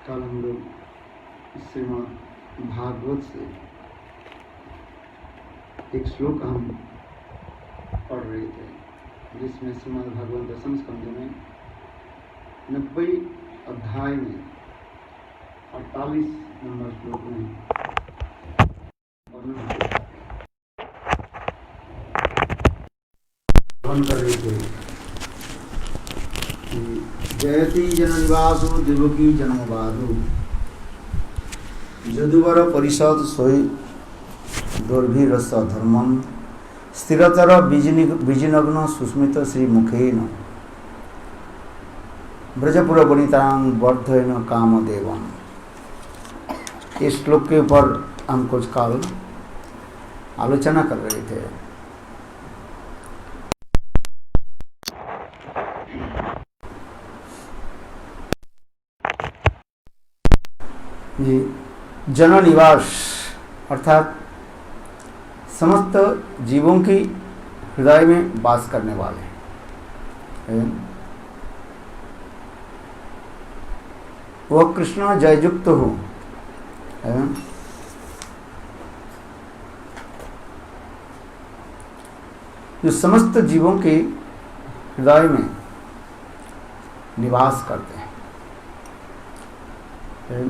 कल हम लोग श्रीमद् भागवत से एक श्लोक हम पढ़ रहे थे, जिसमें श्रीमद् भागवत दशम स्कंध में 90 अध्याय में 48 नंबर श्लोक में वर्णन कर रहे थे कि जयति जननिवासो देवकी जन्मवादो यदुवर परिषद सोई दुर्भिरस धर्मम स्थिरतर बीजनग्न सुस्मित श्री मुखेन ब्रजपुर वनितांग वर्धन कामदेवम। इस श्लोक के ऊपर हम कुछ काल आलोचना कर रहे थे। ये जननिवास अर्थात समस्त जीवों की हृदय में वास करने वाले हैं। वह कृष्ण जययुक्त हो, जो समस्त जीवों के हृदय में निवास करते हैं।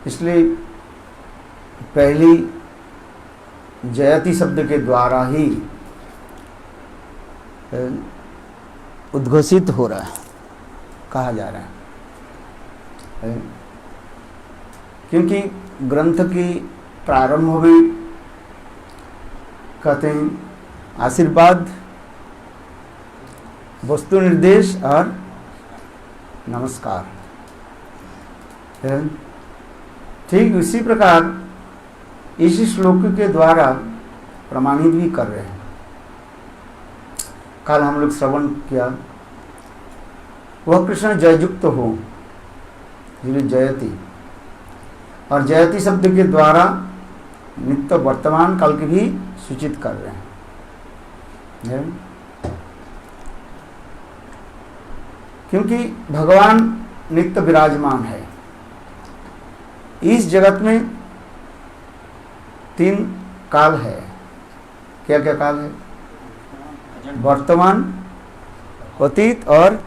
इसलिए पहली जयति शब्द के द्वारा ही उद्घोषित हो रहा है, कहा जा रहा है, क्योंकि ग्रंथ की प्रारंभ में कहते हैं आशीर्वाद, वस्तु निर्देश और नमस्कार। ठीक इसी प्रकार इस श्लोक के द्वारा प्रमाणित भी कर रहे हैं। कल हम लोग श्रवण किया, वह कृष्ण जययुक्त हो, जयति, और जयति शब्द के द्वारा नित्य वर्तमान काल की भी सूचित कर रहे हैं, क्योंकि भगवान नित्य विराजमान है। इस जगत में 3 काल है। क्या क्या काल है? वर्तमान, अतीत और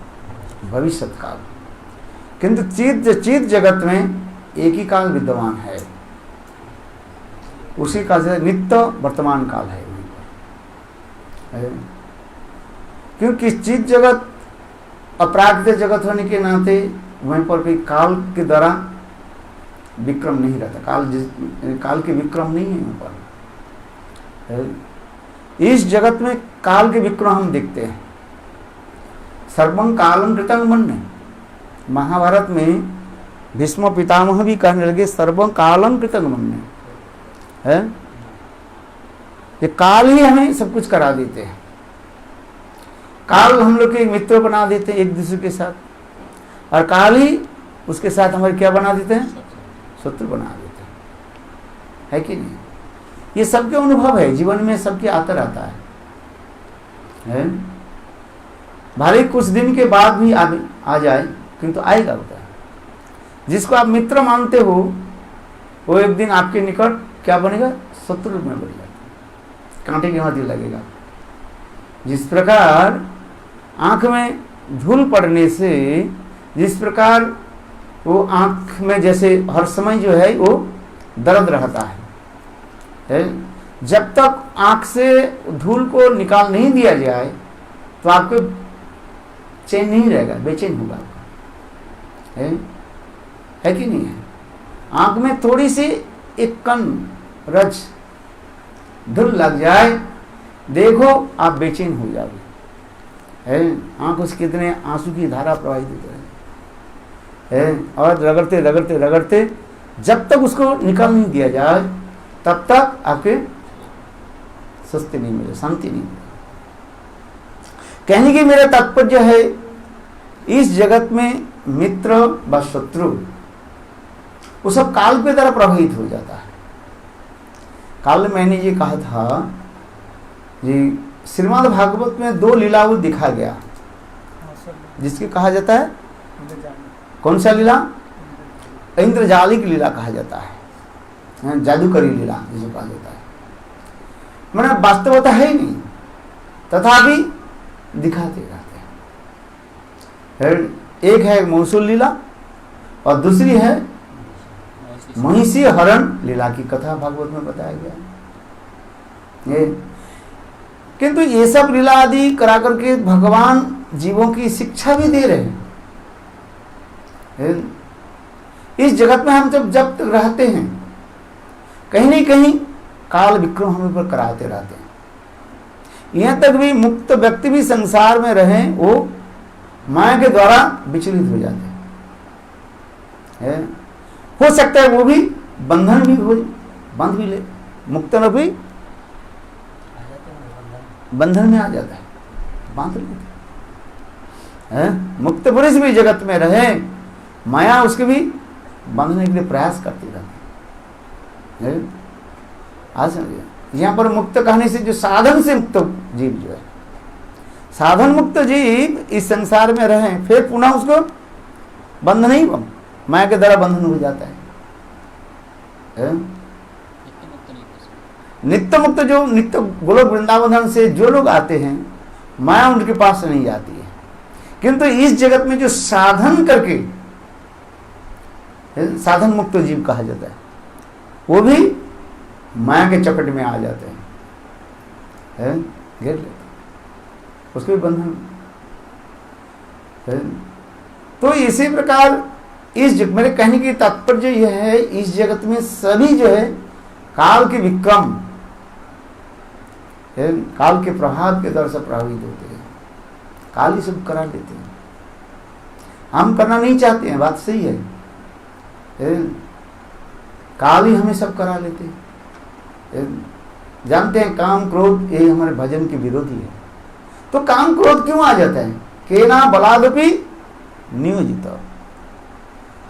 भविष्य काल। किंतु चित जगत में एक ही काल विद्यमान है, उसी का से नित्य वर्तमान काल है। क्योंकि चित जगत अपराकृत जगत होने के नाते वहीं पर कोई काल के द्वारा विक्रम नहीं रहता। काल के विक्रम नहीं है वहाँ पर। इस जगत में काल के विक्रम हम देखते हैं। सर्वं कालं कृतं मन्ये। महाभारत में भीष्म पितामह भी कहने लगे सर्वं कालं कृतं मन्ये, है, ये काल ही हमें सब कुछ करा देते हैं। काल हम लोग के मित्र बना देते हैं एक दूसरे के साथ, और काल ही उसके साथ हमारे क्या बना देते हैं? शत्रु बना देते हैं, है कि नहीं? ये सबके अनुभव है, जीवन में सबके आता रहता है? भले कुछ दिन के बाद भी आ जाए, किंतु आएगा होता है। जिसको आप मित्र मानते हो वो एक दिन आपके निकट क्या बनेगा? शत्रु में बन जाएगा, कांटे की हाथी लगेगा। जिस प्रकार आंख में धूल पड़ने से, जिस प्रकार वो आंख में जैसे हर समय जो है वो दर्द रहता है, जब तक आंख से धूल को निकाल नहीं दिया जाए तो आपको चैन नहीं रहेगा, बेचैन होगा, है कि नहीं है? आंख में थोड़ी सी एक कण रज धूल लग जाए, देखो आप बेचैन हो जाओगे, है? आंख उस कितने आंसू की धारा प्रवाहित होती है, और रगड़ते रगड़ते रगड़ते जब तक उसको निकाल नहीं दिया जाए तब तक आपके स्वस्थ नहीं मिले, शांति नहीं मिले। कहने की मेरा तात्पर्य है, इस जगत में मित्र व शत्रु वो सब काल के द्वारा प्रभावित हो जाता है। काल मैंने ये कहा था जी, श्रीमद् भागवत में 2 लीलाओं दिखा गया, जिसके कहा जाता है कौन सा लीला? इंद्रजालिक लीला कहा जाता है, जादूकरी लीला जिसे कहा जाता है। मैंने वास्तवता है ही नहीं, तथापि दिखाते रहते हैं। एक है मौसूल लीला और दूसरी है महिषी हरण लीला की कथा भागवत में बताया गया है। किंतु ये सब लीला आदि करा करके भगवान जीवों की शिक्षा भी दे रहे हैं। इस जगत में हम जब तक रहते हैं, कहीं न कहीं काल विक्रम हमें पर कराते रहते हैं। यहां तक भी मुक्त व्यक्ति भी संसार में रहे, वो माया के द्वारा विचलित हो जाते हैं। हो सकता है वो भी बंधन भी हो, बंध भी ले, मुक्त न भी बंधन में आ जाता है, बांध लेते हैं। मुक्त पुरुष भी जगत में रहे, माया उसके भी बांधने के लिए प्रयास करती रहती है। आज समझिए, यहाँ पर मुक्त कहने से जो साधन से मुक्त जीव जो है, साधन मुक्त जीव इस संसार में रहे, फिर पुनः उसको बंध नहीं, माया के द्वारा बंधन हो जाता है। नित्य मुक्त जो नित्य गोलोक वृंदावन से जो लोग आते हैं, माया उनके पास नहीं जाती है। किंतु इस जगत में जो साधन करके साधन मुक्त जीव कहा जाता है, वो भी माया के चपट में आ जाते हैं, घेर लेते, उसके भी बंधन है। तो इसी प्रकार इस मेरे कहने की तात्पर्य यह है, इस जगत में सभी जो है काल के विक्रम, काल के प्रभाव के द्वारा से प्रभावित होते हैं। काल ही सब करा देते हैं, हम करना नहीं चाहते हैं, बात सही है। काल ही हमें सब करा लेते हैं। जानते हैं काम क्रोध ये हमारे भजन के विरोधी है। तो काम क्रोध क्यों आ जाता है? केना बलादपि नियोजित।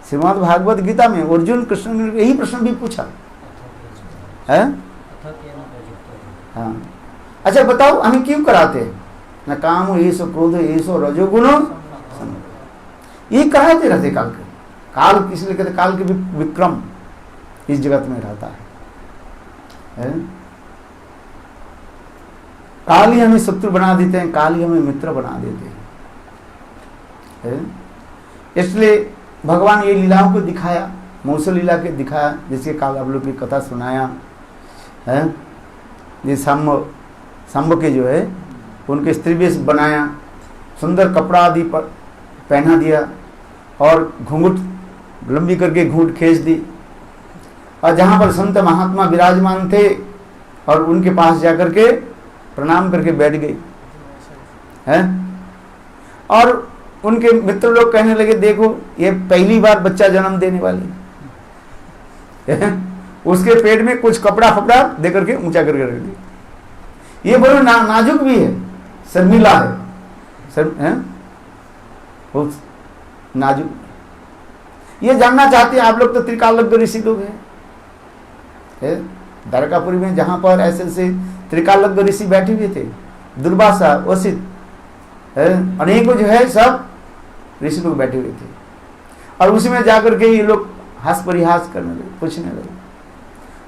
श्रीमद् भागवत गीता में अर्जुन कृष्ण ने यही प्रश्न भी पूछा है। हाँ, अच्छा बताओ हमें क्यों कराते हैं? न काम ये सो क्रोध ये सो रजोगुण, ये कराते रहते काल के। काल इसलिए कहते काल के विक्रम इस जगत में रहता है। काल ही हमें शत्रु बना देते हैं, काल ही हमें मित्र बना देते हैं। इसलिए भगवान ये लीलाओं को दिखाया, मौसू लीला के दिखाया, जिसके काल आप लोग की कथा सुनाया है। ये सांब के जो है उनके स्त्री वेश बनाया, सुंदर कपड़ा आदि पर पहना दिया और घूंघट लंबी करके घूंट खींच दी। और जहाँ पर संत महात्मा विराजमान थे और उनके पास जाकर के प्रणाम करके बैठ गई है। और उनके मित्र लोग कहने लगे, देखो ये पहली बार बच्चा जन्म देने वाली है। उसके पेट में कुछ कपड़ा फपड़ा दे करके ऊंचा करके रख दी। ये बड़ा नाजुक भी है, शर्मिला है, बहुत नाजुक। ये जानना चाहते हैं आप लोग, तो त्रिकालज्ञ ऋषि लोग हैं द्वारकापुरी में, जहां पर ऐसे ऐसे त्रिकालज्ञ ऋषि बैठे हुए थे, दुर्वासा, वशिष्ठ, अनेकों जो है सब ऋषि लोग बैठे हुए थे। और उसमें जाकर के ये लोग हास परिहास करने लगे, पूछने लगे।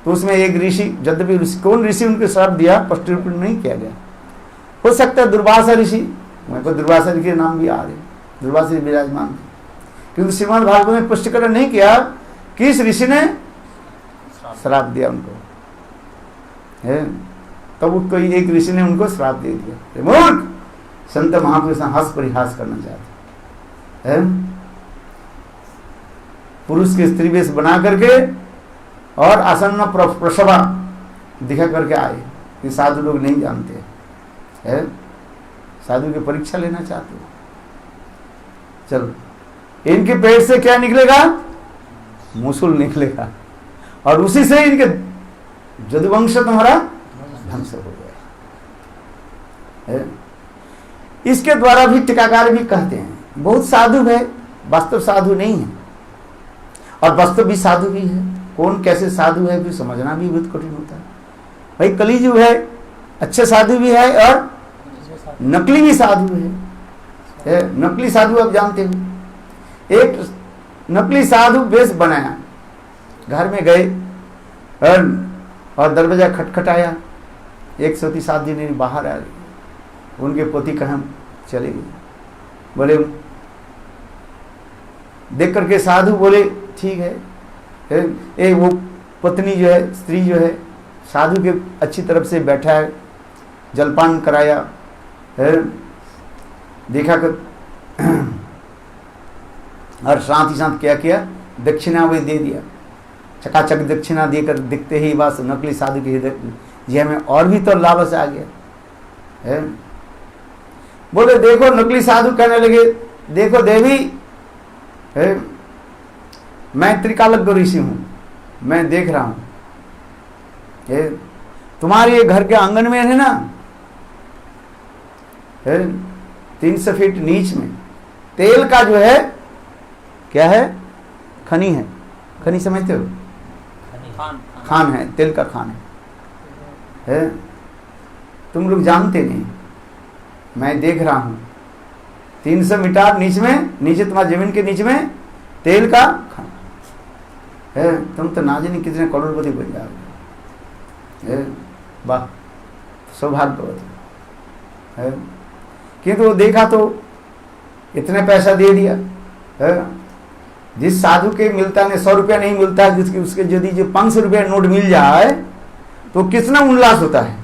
तो उसमें एक ऋषि, यद्यपि कौन ऋषि उनके श्राप दिया स्पष्ट रूप में नहीं किया गया, हो सकता है दुर्वासा ऋषि, मेरे को दुर्वासा जी के नाम भी आ रहे, दुर्वासा जी विराजमान थे। क्योंकि श्रीमद् भागवत में पुष्टिकरण नहीं किया किस ऋषि ने श्राप दिया उनको है। तब उसको एक ऋषि ने उनको श्राप दे दिया, मूर्ख, संत महापुरुष हास परिहास करना चाहते हैं। पुरुष के स्त्री वेश बना करके और आसन्न प्रसवा दिखा करके आए। ये साधु लोग नहीं जानते है, साधु की परीक्षा लेना चाहते हो। चलो, इनके पेट से क्या निकलेगा? मूसल निकलेगा, और उसी से इनके यदुवंश तुम्हारा ध्वंस हो गया। इसके द्वारा भी टीकाकार भी कहते हैं बहुत साधु है, वास्तव साधु नहीं है, और वास्तव भी साधु भी है। कौन कैसे साधु है भी समझना भी बहुत कठिन होता है। भाई कलियुग है, अच्छे साधु भी है और नकली भी साधु है। नकली साधु आप जानते हो, एक नकली साधु वेश बनाया, घर में गए और दरवाजा खटखटाया। एक सती साधु ने बाहर आ गई, उनके पति कहाँ चले गए। बोले देख करके साधु बोले ठीक है। वो पत्नी जो है, स्त्री जो है, साधु के अच्छी तरफ से बैठा है, जलपान कराया है, देखा कर और साथ ही साथ क्या किया, दक्षिणा भी दे दिया। चकाचक दक्षिणा देकर दिखते ही बस नकली साधु के हृदय जी में और भी तो लालच आ गया है। बोले देखो, नकली साधु कहने लगे देखो देवी है, मैं त्रिकालज्ञ ऋषि हूं, मैं देख रहा हूं, तुम्हारे ये घर के आंगन में है ना, 300 फीट नीच में तेल का जो है क्या है, खनी है। खनी समझते हो? खान है, तेल का खान है। तुम लोग जानते नहीं, मैं देख रहा हूं 300 मीटर नीचे तुम्हारी जमीन के नीचे में तेल का खान है। तुम तो ना जाने कितने करोड़पति बन जाओगे। वाह, सौभाग्यवती है। किंतु वो देखा तो इतने पैसा दे दिया है। जिस साधु के मिलता है 100 रुपया नहीं मिलता है, जिसके उसके यदि जो 500 रुपया नोट मिल जाए तो कितना उल्लास होता है।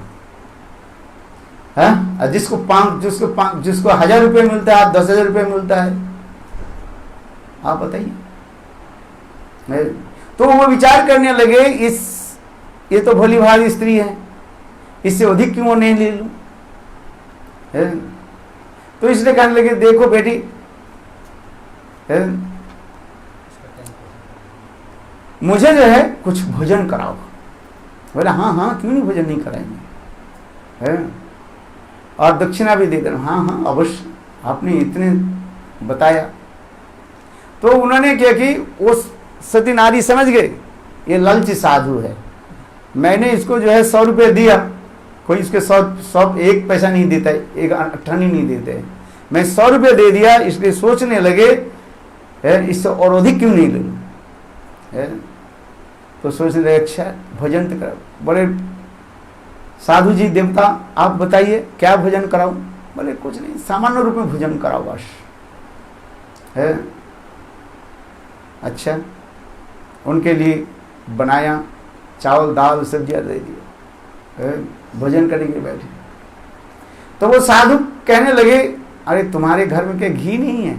जिसको 1000 रुपये मिलता है, 10,000 रुपये मिलता है, आप बताइए। तो वो विचार करने लगे, ये तो भली भाली स्त्री है, इससे अधिक क्यों नहीं ले लूं। तो इसलिए कहने लगे देखो बेटी, मुझे जो है कुछ भोजन कराओ। बोले हाँ हाँ, क्यों नहीं, भोजन नहीं कराएंगे, और दक्षिणा भी दे देना। हाँ हाँ अवश्य, आपने इतने बताया। तो उन्होंने क्या कि वो सती नारी समझ गए ये लालची साधु है, मैंने इसको जो है 100 रुपये दिया, कोई इसके 100 एक पैसा नहीं देता है, एक अट्ठानी नहीं देते, मैं 100 रुपये दे दिया, इसलिए सोचने लगे इससे और अधिक क्यों नहीं ले लूं। तो सोचने लगे अच्छा भोजन तो कराओ। बोले साधु जी देवता आप बताइए क्या भोजन कराऊं। बोले कुछ नहीं, सामान्य रूप में भोजन कराओ बस है। अच्छा, उनके लिए बनाया, चावल दाल सब्जियां दे दिया, भोजन करने के बैठे। तो वो साधु कहने लगे अरे तुम्हारे घर में क्या घी नहीं है,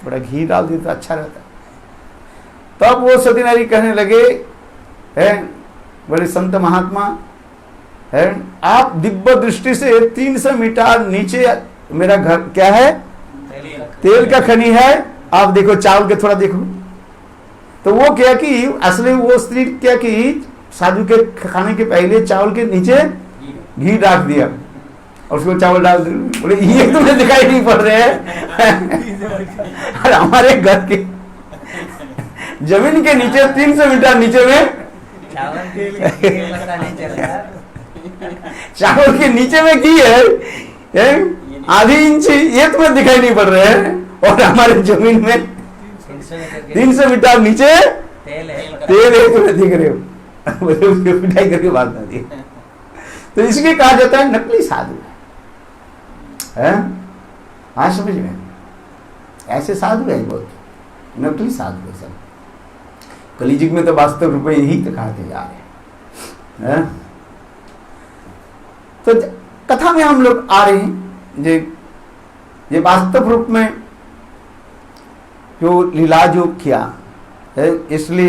थोड़ा घी डाल दे तो अच्छा रहता। तब वो सती नारी कहने लगे बोले संत महात्मा है, आप दिव्य दृष्टि से 300 मीटर नीचे मेरा घर क्या है, तेल का खनी है, आप देखो चावल के थोड़ा देखो। तो वो क्या कि असली वो स्त्री क्या कि साधु के खाने के पहले चावल के नीचे घी डाल दिया और उसको चावल डाल दिया। बोले ये तुम्हें दिखाई नहीं पड़ रहे हैं। और हमारे घर के जमीन के नीचे 300 मीटर नीचे में चावल के नीचे में घी है, आधी इंच, ये तुम्हें दिखाई नहीं पड़ रहे हैं। और हमारे जमीन में 300 मीटर नीचे तेल है, तुम्हें दिख रहे हो। उसकी पिटाई करके बात ना दी। तो इसलिए कहा जाता है नकली साधु है। हाँ समझ में, ऐसे साधु है बहुत, नकली साधु है सब। कलियुग में तो वास्तव रूप में यही दिखाते जा रहे हैं। तो कथा में हम लोग आ रहे हैं ये वास्तव रूप में जो लीला जो किया है, इसलिए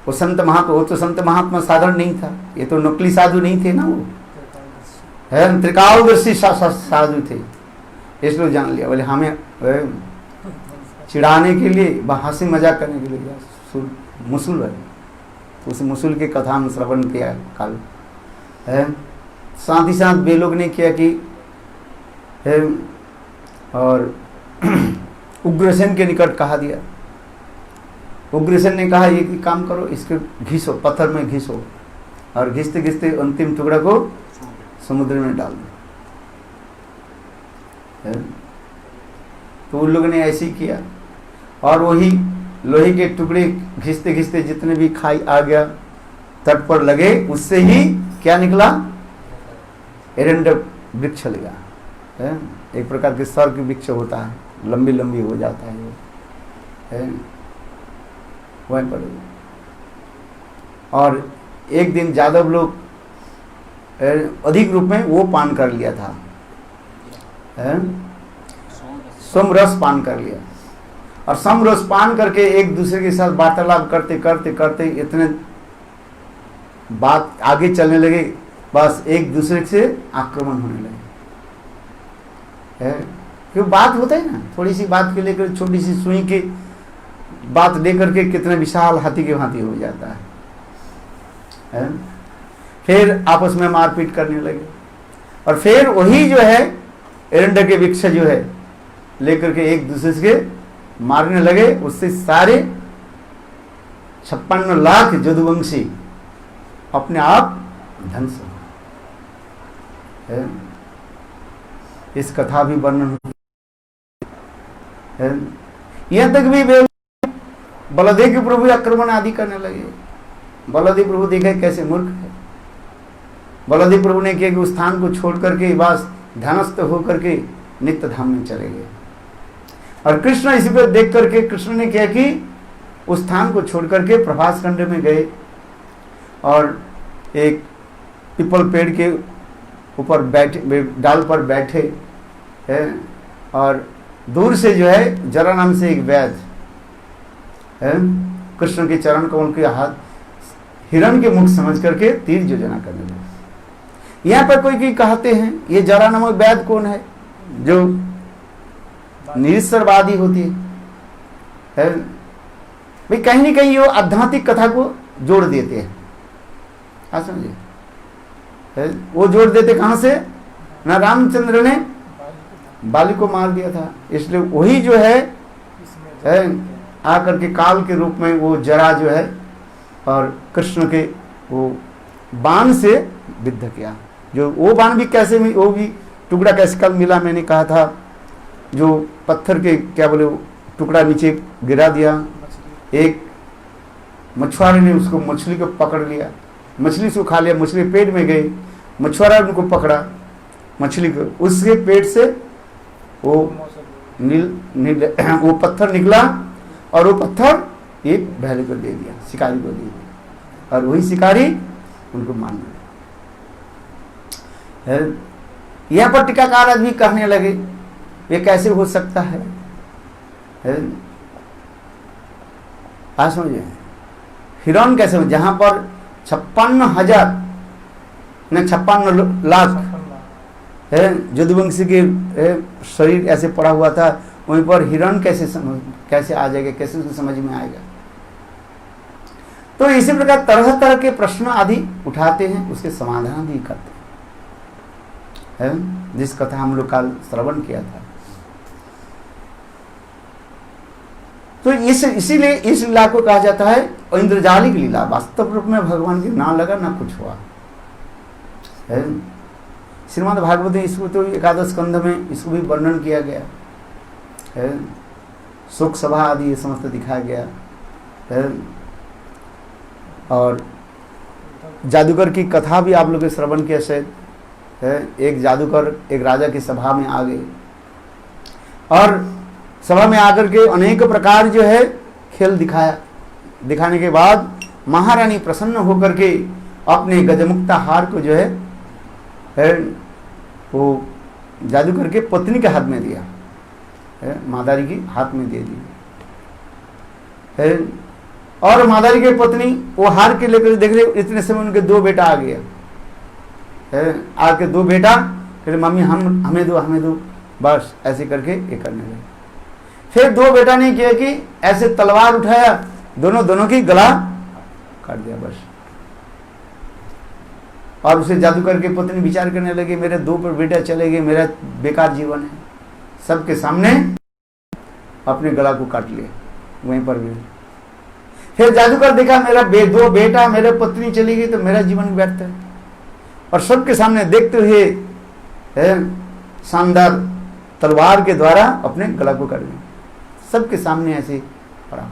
वो संत महात्मा, वो तो संत महात्मा साधारण नहीं था, ये तो नकली साधु नहीं थे ना, वो है त्रिकालदर्शी साधु थे। इसलिए जान लिया। बोले हमें चिढ़ाने के लिए, हंसी मजाक करने के लिए मुसुल है, तो उस मुसुल के कथा में श्रवण किया कल है। साथ ही साथ वे लोग ने किया कि और उग्रसेन के निकट कहा दिया। उग्रसेन ने कहा ये काम करो, इसके घिसो, पत्थर में घिसो, और घिसते घिसते अंतिम टुकड़ा को समुद्र में डाल दो। तो उन लोगों ने ऐसे ही किया। और वही लोहे के टुकड़े घिसते घिसते जितने भी खाई आ गया तट पर लगे, उससे ही क्या निकला? एरंडक वृक्ष लगा है, एक प्रकार के स्वर्ग वृक्ष होता है, लंबी लंबी हो जाता है वो, है वहीं पर। और एक दिन यादव लोग अधिक रूप में वो पान कर लिया था, सोमरस पान कर लिया, और सोमरस पान करके एक दूसरे के साथ वार्तालाप करते करते करते इतने बात आगे चलने लगे, बस एक दूसरे से आक्रमण होने लगे। क्यों बात होता है ना, थोड़ी सी बात के लेकर, छोटी सी सुई की बात लेकर के कितने विशाल हाथी के भांति हो जाता है। फिर आपस में मारपीट करने लगे, और फिर वही जो है एरंडक के वृक्ष जो है लेकर के एक दूसरे से मारने लगे। उससे सारे 56 लाख यदुवंशी अपने आप ध्वंस हो। इस कथा भी वर्णन है, यहां तक भी वे बलदेव के प्रभु आक्रमण आदि करने लगे। बलदेव प्रभु देखे कैसे मूर्ख है। बलदेव प्रभु ने किया कि उस स्थान को छोड़ करके बस ध्यानस्थ होकर के नित्य धाम में चले गए, और कृष्ण इसी पर देख करके कृष्ण ने किया कि उस स्थान को छोड़ करके प्रभास खंड में गए, और एक पीपल पेड़ के ऊपर बैठे, डाल पर बैठे है, और दूर से जो है जरा नाम से एक वैद्य है कृष्ण के चरण कमल के हाथ हिरण के मुख समझ करके तीर योजना करने लगे। यहाँ पर कोई कोई कहते हैं ये जरा नामक वैद्य कौन है? जो निरीश्वरवादी होती है भाई, कहीं न कहीं वो आध्यात्मिक कथा को जोड़ देते हैं। आप समझिए, वो जोड़ देते कहां से? ना रामचंद्र ने बाली को मार दिया था, इसलिए वही जो है आकर के काल के रूप में वो जरा जो है और कृष्ण के वो बाण से विद्ध किया। जो वो बाण भी कैसे, वो भी टुकड़ा कैसे कल मिला, मैंने कहा था, जो पत्थर के क्या बोले टुकड़ा नीचे गिरा दिया, एक मछुआरे ने उसको मछली को पकड़ लिया, मछली से खा लिया, मछली पेट में गई, मछुआरा उनको पकड़ा मछली को, उसके पेट से वो वो पत्थर निकला, और वो पत्थर एक भैले को दे दिया, शिकारी को दे दिया, और वही शिकारी उनको मारने लगा। यहाँ पर टीकाकार आदमी कहने लगे ये कैसे हो सकता है? समझे हिरण कैसे हो, जहां पर 56,000 न 56 लाख है यदुवंशी के शरीर ऐसे पड़ा हुआ था, वहीं पर हिरण कैसे आ जाएगा, कैसे उसको समझ में आएगा? तो इसी प्रकार तरह तरह के प्रश्न आदि उठाते हैं, उसके समाधान भी करते हैं, जिस कथा हम लोग कल श्रवण किया था। तो इसीलिए इस लीला को कहा जाता है इंद्रजालिक लीला। वास्तव रूप में भगवान के ना लगा ना कुछ हुआ है। श्रीमद् भागवत में इसको तो एकादश स्कंध में इसको भी वर्णन किया गया है, शोक सभा आदि ये समस्त दिखाया गया है, और जादूगर की कथा भी आप लोग ने श्रवण किया शायद है। एक जादूगर एक राजा की सभा में आ गए, और सभा में आकर के अनेक प्रकार जो है खेल दिखाने के बाद महारानी प्रसन्न होकर के अपने गजमुक्ता हार को जो है वो जादूगर के पत्नी के हाथ में दिया है, मादारी की हाथ में दे दी है। और मादारी की पत्नी वो हार के लेकर देख रहे, इतने समय उनके 2 बेटा आ गया है, आके 2 बेटा कहते मम्मी हमें दो, बस ऐसे करके ये करने लगे। फिर 2 बेटा ने किया कि ऐसे तलवार उठाया, दोनों की गला काट दिया बस। और उसे जादूगर की पत्नी विचार करने लगी मेरे 2 बेटा चले गए, मेरा बेकार जीवन है। सबके सामने अपने गला को काट लिया वहीं पर भी। फिर जादूगर देखा मेरा 2 बेटा मेरे पत्नी चली गई तो मेरा जीवन व्यर्थ है, और सबके सामने देखते हुए शानदार तलवार के द्वारा अपने गला को काट लिया। सबके सामने ऐसे पड़ा।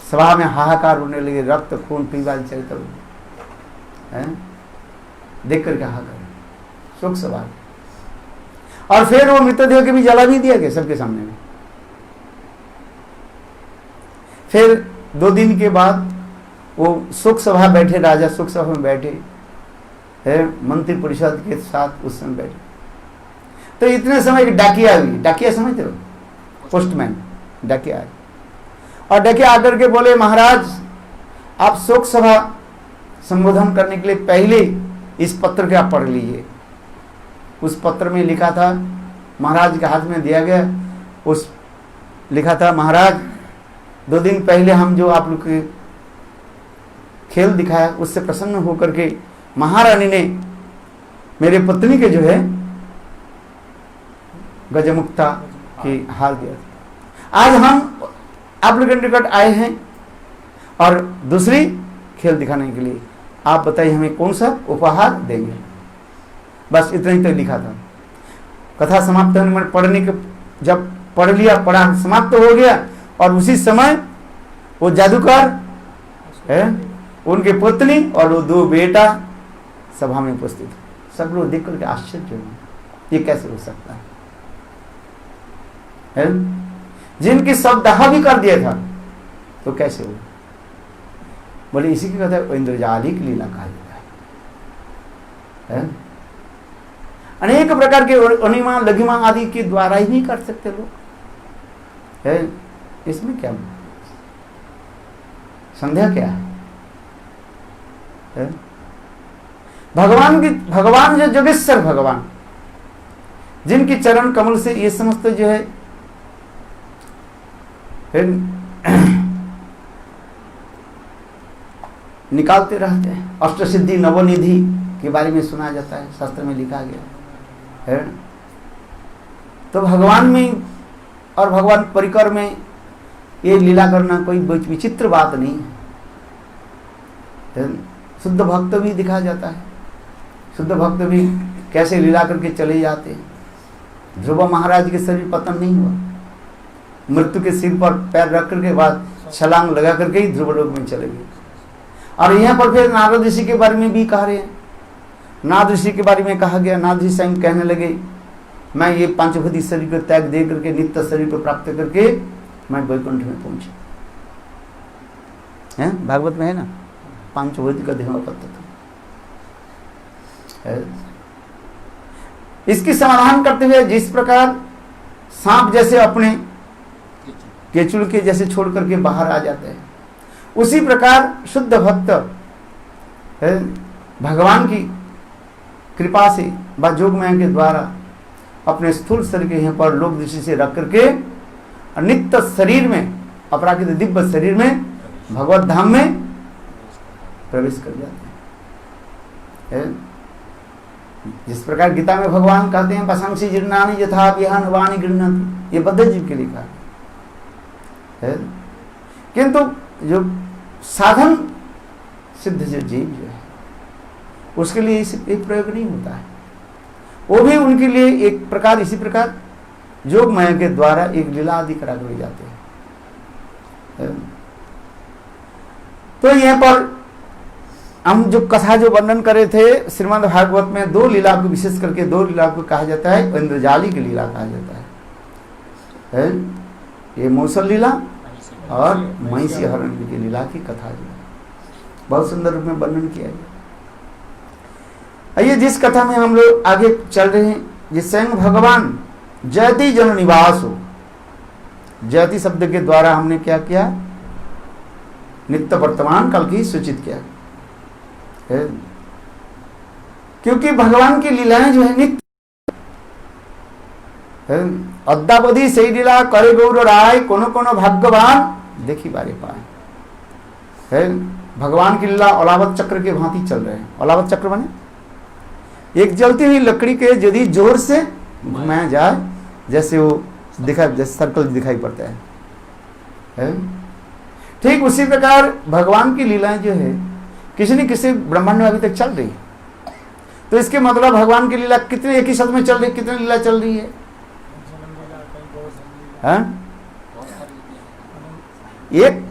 सभा में हाहाकार होने लगे, रक्त खून पीवाल चरित्र देख करके हाहाकार, शोक सभा। और फिर वो मृतदेह के भी जला भी दिया गया सबके सामने में। फिर 2 दिन के बाद वो शोक सभा बैठे, राजा शोक सभा में बैठे है, मंत्री परिषद के साथ उस समय बैठे। तो इतने समय एक डाकिया हुई, डाकिया समझते हो, पोस्टमैन, डाकिया आए और डाकिया आकर के बोले, महाराज आप शोक सभा संबोधन करने के लिए पहले इस पत्र के आप पढ़ लीजिए। उस पत्र में लिखा था, महाराज के हाथ में दिया गया, उस लिखा था, महाराज 2 दिन पहले हम जो आप लोग के खेल दिखाया उससे प्रसन्न होकर के महारानी ने मेरे पत्नी के जो है गजमुक्ता की हार दिया था। आज हम आप लोग के निकट आए हैं और दूसरी खेल दिखाने के लिए, आप बताइए हमें कौन सा उपहार देंगे। बस इतना ही तो लिखा था। कथा समाप्त होने में पढ़ने के, जब पढ़ लिया, पढ़ा समाप्त हो गया और उसी समय वो जादूगर है, उनके पत्नी और वो 2 बेटा सभा में उपस्थित। सब लोग देख करके आश्चर्य हुए, ये कैसे हो सकता है? जिनकी सब दाह भी कर दिया था तो कैसे हो? बोले इसी की कथा इंद्रजाली की लीला कहा जाता है। अनेक प्रकार के अनिमा लघिमा आदि के द्वारा ही नहीं कर सकते लोग है। इसमें क्या संदेह क्या है? भगवान जो जोगेश्वर भगवान, जिनकी चरण कमल से ये समस्त जो है निकालते रहते हैं। अष्टसिद्धि नवनिधि के बारे में सुना जाता है, शास्त्र में लिखा गया है। तो भगवान में और भगवान परिकर में ये लीला करना कोई विचित्र बात नहीं है। शुद्ध भक्त भी दिखा जाता है, शुद्ध भक्त भी कैसे लीला करके चले जाते हैं। ध्रुव महाराज के शरीर पतन नहीं हुआ, मृत्यु के सिर पर पैर रख करके बाद छलांग लगा करके ही ध्रुव लोक में चले गए। और यहाँ पर फिर नारद ऋषि के बारे में भी कह रहे हैं। नारद ऋषि के बारे में कहा गया, नारद ऋषि स्वयं कहने लगे, मैं ये पांचभौतिक शरीर को त्याग दे करके नित्य शरीर को प्राप्त करके मैं वैकुंठ में पहुंचा। है भागवत में है ना, पांचभौतिक का देह पत्ता था। इसकी समाधान करते हुए जिस प्रकार सांप जैसे अपने केचुड़ के जैसे छोड़ करके बाहर आ जाते हैं, उसी प्रकार शुद्ध भक्त भगवान की कृपा से व जोगमाया के द्वारा अपने स्थूल शरीर के यहाँ पर लोक दृष्टि से रख करके नित्य शरीर में, अपराकृत दिव्य शरीर में भगवत धाम में प्रवेश कर जाते हैं। जिस प्रकार गीता में भगवान कहते हैं, पशंसी जीर्णानि यथा विहान वाणी गृह्णन्ति, ये बद्ध जीव के लिखा है। किंतु जो साधन सिद्ध जो जीव जो है उसके लिए एक प्रयोग नहीं होता है, वो भी उनके लिए एक प्रकार इसी प्रकार जोग माया के द्वारा एक लीला आदि करा कर जाते हैं। तो यहाँ पर हम जो कथा जो वर्णन करे थे श्रीमद् भागवत में, 2 लीला को विशेष करके 2 लीला को कहा जाता है, इंद्रजाली की लीला कहा जाता है। ये मौसल लीला और महिषी हरण की लीला की कथा जो बहुत सुंदर रूप में वर्णन किया गया। आइए जिस कथा में हम लोग आगे चल रहे हैं, जिस स्वयं भगवान जयति जन निवास हो, जयति शब्द के द्वारा हमने क्या किया, नित्य वर्तमान काल की सूचित किया है। क्योंकि भगवान की लीलाएं जो है नित्य अद्यावधि से लीला करे गौर राय, कोनो कोनो भाग्यवान देखी बारे पाए है। भगवान की लीला अलावत चक्र के भांति चल रहे हैं। अलावत चक्र बने एक जलती हुई लकड़ी के यदि जोर से घुमाया जाए, जैसे वो दिखाई, जैसे सर्कल दिखाई पड़ता है। ठीक उसी प्रकार भगवान की लीलाएं जो है किसी न किसी ब्रह्मांड में अभी तक चल रही है। तो इसके मतलब भगवान की लीला कितने एक ही शब्द में चल रही है, कितनी लीला चल रही है। हाँ? एक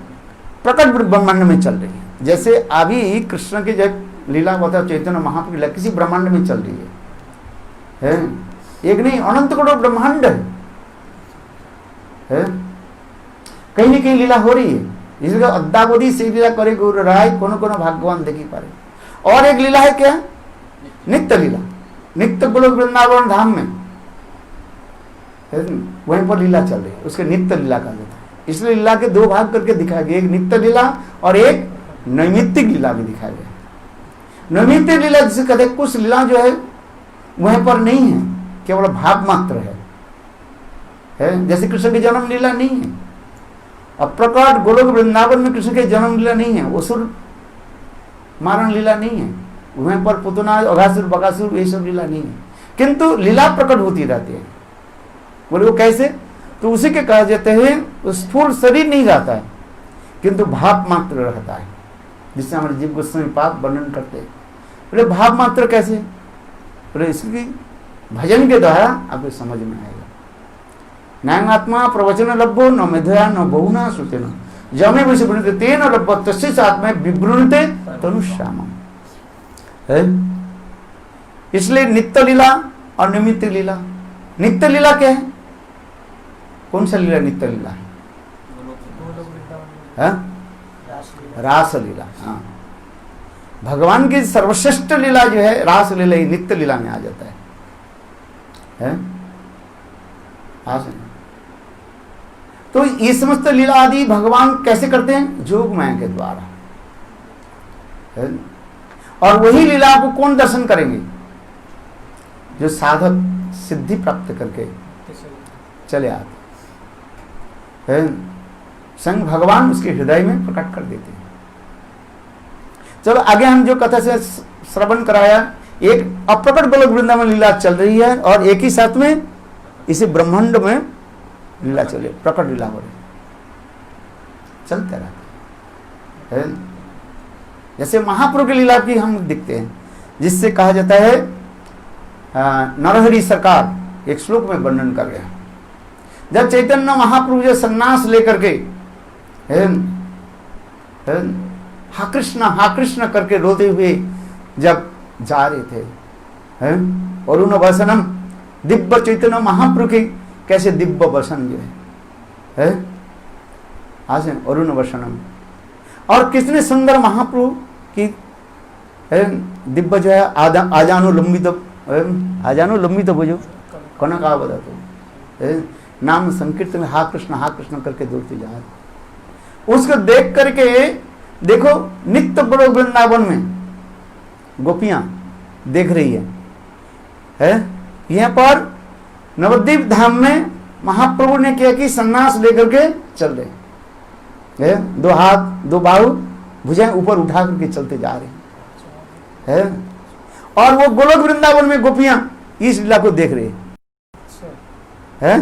प्रकट ब्रह्मांड में चल रही है। जैसे अभी कृष्ण की जब लीला बता चैतन्य महाप्रभु की लीला किसी ब्रह्मांड में चल रही है? एक नहीं, अनंत करोड़ ब्रह्मांड है? कहीं न कहीं लीला हो रही है। इसलिए अद्यावधि से लीला करे गुरु राय, कोनो कोनो भगवान देखी पारे। और एक लीला है क्या? नित्य लीला, नित्य गोलोक वृंदावन धाम में वहीं पर लीला चल रही है, उसके नित्य लीला कहा जाता है। इसलिए लीला के दो भाग करके दिखाया गया, एक नित्य लीला और एक नैमित्तिक लीला भी दिखाया गया। नैमित्तिक लीला जिसे कहते हैं, कुछ लीला जो है वहीं पर नहीं है, केवल भाव मात्र है? जैसे कृष्ण की जन्म लीला नहीं है, अप्रकट गोलोक वृंदावन में कृष्ण की जन्म लीला नहीं है, असुर मारण लीला नहीं है, वहीं पर पुतना अघासुर बकासुर ये सब लीला नहीं है, किंतु लीला प्रकट होती रहती है। बोले वो कैसे? तो उसी के कहा जाते हैं स्थूल शरीर नहीं रहता है, किंतु भाव मात्र रहता है, जिससे हमारे जीव गोस्वामी पाद वर्णन करते हैं। बोले भाव मात्र कैसे? बोले इसकी भजन के द्वारा आपको समझ में आएगा। न्यायात्मा प्रवचन लभ्यो न मेधया न बहुना श्रुतेन जमे विषय तेन लभ्य तस्य आत्मा विवृणते तनुश्यामम्। है? इसलिए नित्य लीला और निमित्त लीला। नित्य लीला क्या है? कौन सा लीला नित्य लीला है? रास लीला। हाँ, भगवान की सर्वश्रेष्ठ लीला जो है रास लीला, ही नित्य लीला में आ जाता है? तो ये समस्त लीला आदि भगवान कैसे करते हैं? जोग माया के द्वारा है? और वही लीला को कौन दर्शन करेंगे? जो साधक सिद्धि प्राप्त करके चले आते हैं, संग भगवान उसके हृदय में प्रकट कर देते हैं। चलो आगे हम जो कथा से श्रवण कराया, एक अप्रकट गोलोक वृंदावन लीला चल रही है और एक ही साथ में इसी ब्रह्मांड में लीला चले, प्रकट लीला हो रही चलते रहते है। जैसे महाप्रभु की लीला भी हम दिखते हैं, जिससे कहा जाता है नरहरि सरकार एक श्लोक में वर्णन कर रहे हैं। जब चैतन्य महाप्रभु जो सन्यास लेकर के हा कृष्ण करके रोते हुए जब जा रहे थे, अरुण वसनम दिव्य चैतन्य महाप्रभु की कैसे दिव्य वसन जो है आज अरुण वसनम, और कितने सुंदर महाप्रभु की दिव्य जो है आजानो लंबित बुझो कनक बता तो नाम संकीर्तन हा कृष्ण करके दौड़ते जा रहे। उसको देख करके देखो नित्य गोलोक वृंदावन में गोपियां देख रही है? यहाँ पर नवद्वीप धाम में महाप्रभु ने क्या कि सन्यास लेकर के चल रहे हैं, दो हाथ दो बाहु भुजाएं ऊपर उठा करके चलते जा रहे हैं, और वो गोलोक वृंदावन में गोपियां इस लीला को देख रही है।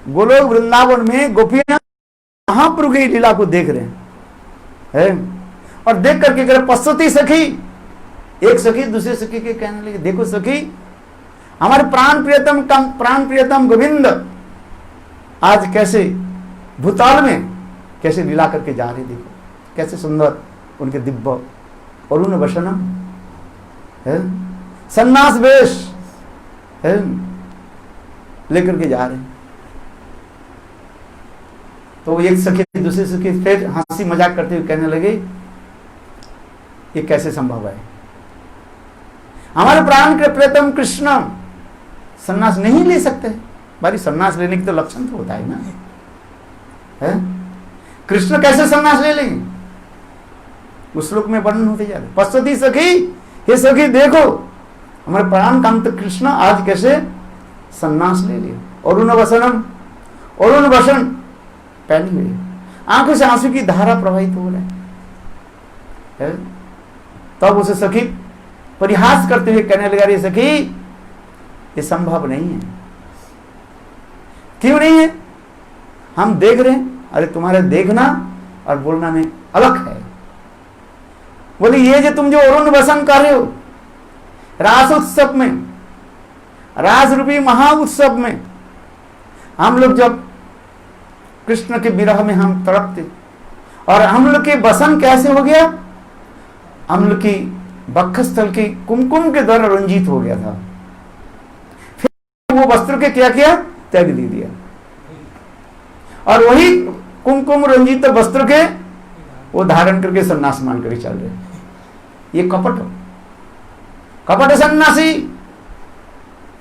गोलोक वृंदावन में गोपियां महाप्रभु की लीला को देख रहे हैं, और देख करके कह रहे पश्यति सखी, एक सखी दूसरे सखी के कहने लगे देखो सखी हमारे प्राण प्रियतम गोविंद आज कैसे भूताल में कैसे लीला करके जा रहे, देखो कैसे सुंदर उनके दिव्य अरुण वसनम है, सन्यास वेश है लेकर के जा रहे हैं। तो एक सखी दूसरे सखी फिर हंसी मजाक करते हुए कहने लगे ये कैसे संभव है, हमारे प्राण के प्रियतम कृष्ण सन्यास नहीं ले सकते। भाई सन्यास लेने की तो लक्षण तो होता है ना, है? कृष्ण कैसे सन्यास ले लेंगे? उस श्लोक में वर्णन होते जा रहे। पश्यति सखी, हे सखी देखो हमारे प्राण कांत कृष्ण आज कैसे सन्यास ले लिया, अरुण वसनम अरुण वसन पहनी हुई, आंखों से आंसू की धारा प्रवाहित हो रहा है। तब उसे सखी परिहास करते हुए कहने लगा रही सखी ये संभव नहीं है। क्यों नहीं है? हम देख रहे हैं। अरे तुम्हारे देखना और बोलना में अलग है। बोले ये जो तुम जो अरुण वसन कर रहे हो रास उत्सव में, रास रूपी महा उत्सव में हम लोग जब कृष्ण के विरह में हम तड़पते, और हम लोग के बसन कैसे हो गया, हम लोग की वक्षस्थल की कुमकुम के द्वारा रंजित हो गया था। फिर वो वस्त्र के क्या किया, त्याग दे दिया, और वही कुमकुम रंजित वस्त्र के वो धारण करके सन्यास मान करके चल रहे। ये कपट, कपट सन्यासी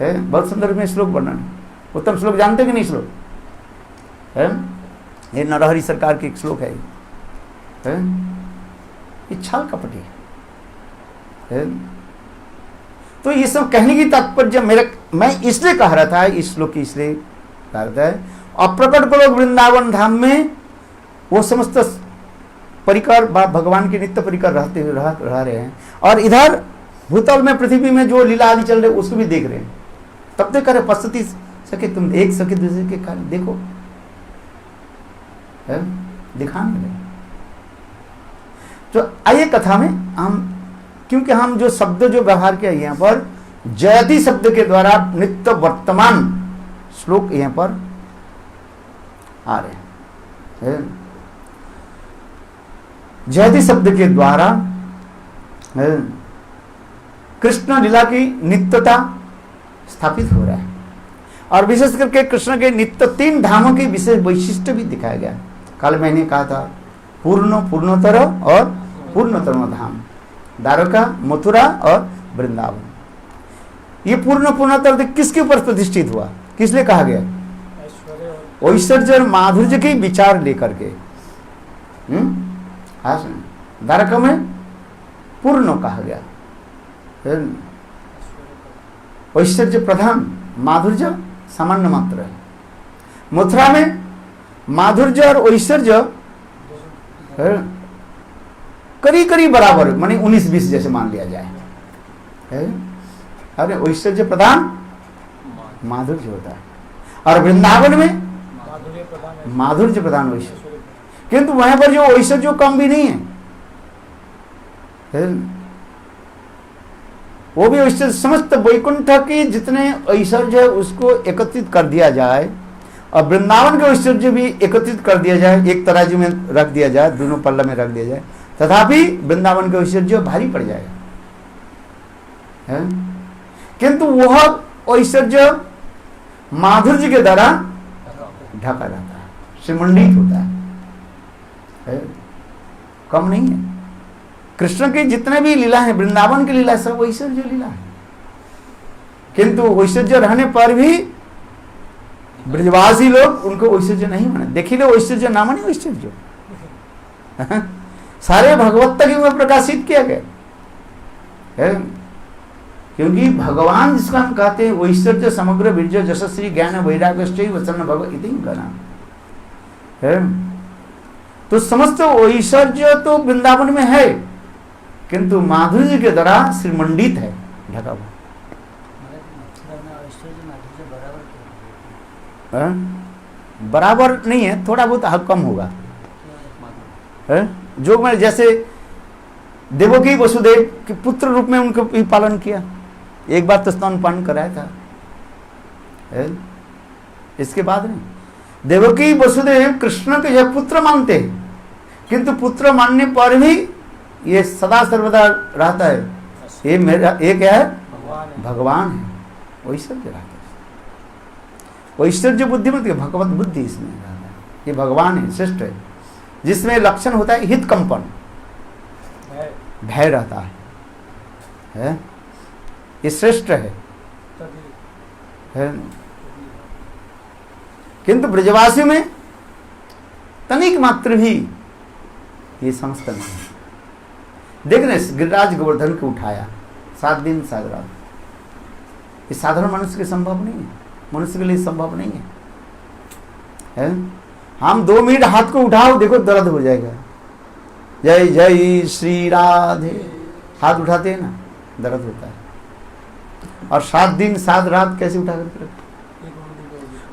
है। बहुत सुंदर में श्लोक वर्णन, उत्तम श्लोक जानते कि नहीं श्लोक है, ये नरहरि सरकार की एक श्लोक है, ये छल कपटी है। तो ये सब कहने की तात्पर्य मैं इसलिए कह रहा था, इस श्लोक की इसलिए कह रहा था, अप्रकट को लोग वृंदावन धाम में वो समस्त परिकर भगवान के नित्य परिकर रह रहे हैं, और इधर भूतल में पृथ्वी में जो लीला आदि चल रहे उसको भी देख रहे हैं। तब तक करे पश्चिती सके, तुम एक सके दूसरे के कार्य देखो, दिखाने लगे। तो आइए कथा में हम, क्योंकि हम जो शब्द जो व्यवहार किया यहाँ पर जयति शब्द के द्वारा नित्य वर्तमान श्लोक यहाँ पर आ रहे हैं। जयति शब्द के द्वारा कृष्ण लीला की नित्यता स्थापित हो रहा है, और विशेष करके कृष्ण के नित्य 3 धामों की विशेष वैशिष्ट्य भी दिखाया गया। कल मैंने कहा था पूर्णोत्तर और पूर्णतम धाम, द्वारका, मथुरा और वृंदावन। ये पूर्णोत्तर किसके ऊपर प्रतिष्ठित हुआ, किस लिए कहा गया, ऐश्वर्य और माधुर्य के विचार लेकर के। द्वारका में पूर्ण कहा गया, ऐश्वर्य प्रधान, माधुर्य सामान्य मात्र है। मथुरा में माधुर्य और ऐश्वर्य करीब बराबर, माने 19-20 जैसे मान लिया जाए। अरे ऐश्वर्य प्रधान माधुर्य होता है, और वृंदावन में माधुर्य प्रधान ऐश्वर्य, किंतु वहां पर जो ऐश्वर्य कम भी नहीं है, वो भी ऐश्वर्य समस्त वैकुंठ के जितने ऐश्वर्य है उसको एकत्रित कर दिया जाए, और वृंदावन के ऐश्वर्य भी एकत्रित कर दिया जाए, एक तराजू में रख दिया जाए, दोनों पल्ला में रख दिया जाए, तथापि वृंदावन के ऐश्वर्य भारी पड़ जाएगा। किंतु वह ऐश्वर्य माधुर्य के द्वारा ढका जाता है, श्रीमंडित होता है, कम नहीं है। कृष्ण के जितने भी लीला है, वृंदावन की लीला सब ऐश्वर्य लीला है, किंतु ऐश्वर्य रहने पर भी ब्रजवासी लोग उनको ऐश्वर्य नहीं माने। देखिए ऐश्वर्य ना माने ऐश्वर्य सारे भगवत्ता के ऊपर प्रकाशित किया गया, क्योंकि भगवान जिसका हम कहते हैं ऐश्वर्य समग्र वीर्य यशस्वी ज्ञान वैराग्य वचन भगवत इति कहना है। तो समस्त ऐश्वर्य तो वृंदावन में है, किंतु माधुर्य के द्वारा श्रीमंडित है, ढका हुआ। बराबर नहीं है, थोड़ा बहुत हक कम होगा। जो मैं जैसे देवकी वसुदेव के पुत्र रूप में उनको भी पालन किया, एक बार तो स्तनपान कराया था, इसके बाद नहीं। देवकी वसुदेव कृष्ण के जब पुत्र मानते हैं, किंतु पुत्र मानने पर भी ये सदा सर्वदा रहता है, ये मेरा एक है भगवान है, ऐश्वर्य रहता है। ऐश्वर्य बुद्धि मत, भगवत बुद्धि इसमें रहता है, ये भगवान है, श्रेष्ठ है, जिसमें लक्षण होता है हित कंपन, भय रहता है, ये श्रेष्ठ है। किंतु ब्रजवासी में तनिक मात्र भी ये समझता नहीं। देख रहे गिरिराज गोवर्धन को उठाया 7 दिन 7 रात, ये साधारण मनुष्य के संभव नहीं है, मनुष्य के लिए संभव नहीं है। हम 2 मिनट हाथ को उठाओ, देखो दर्द हो जाएगा। जय जय श्री राधे, हाथ उठाते हैं ना, दर्द होता है। और 7 दिन 7 रात कैसे उठा करके रखे?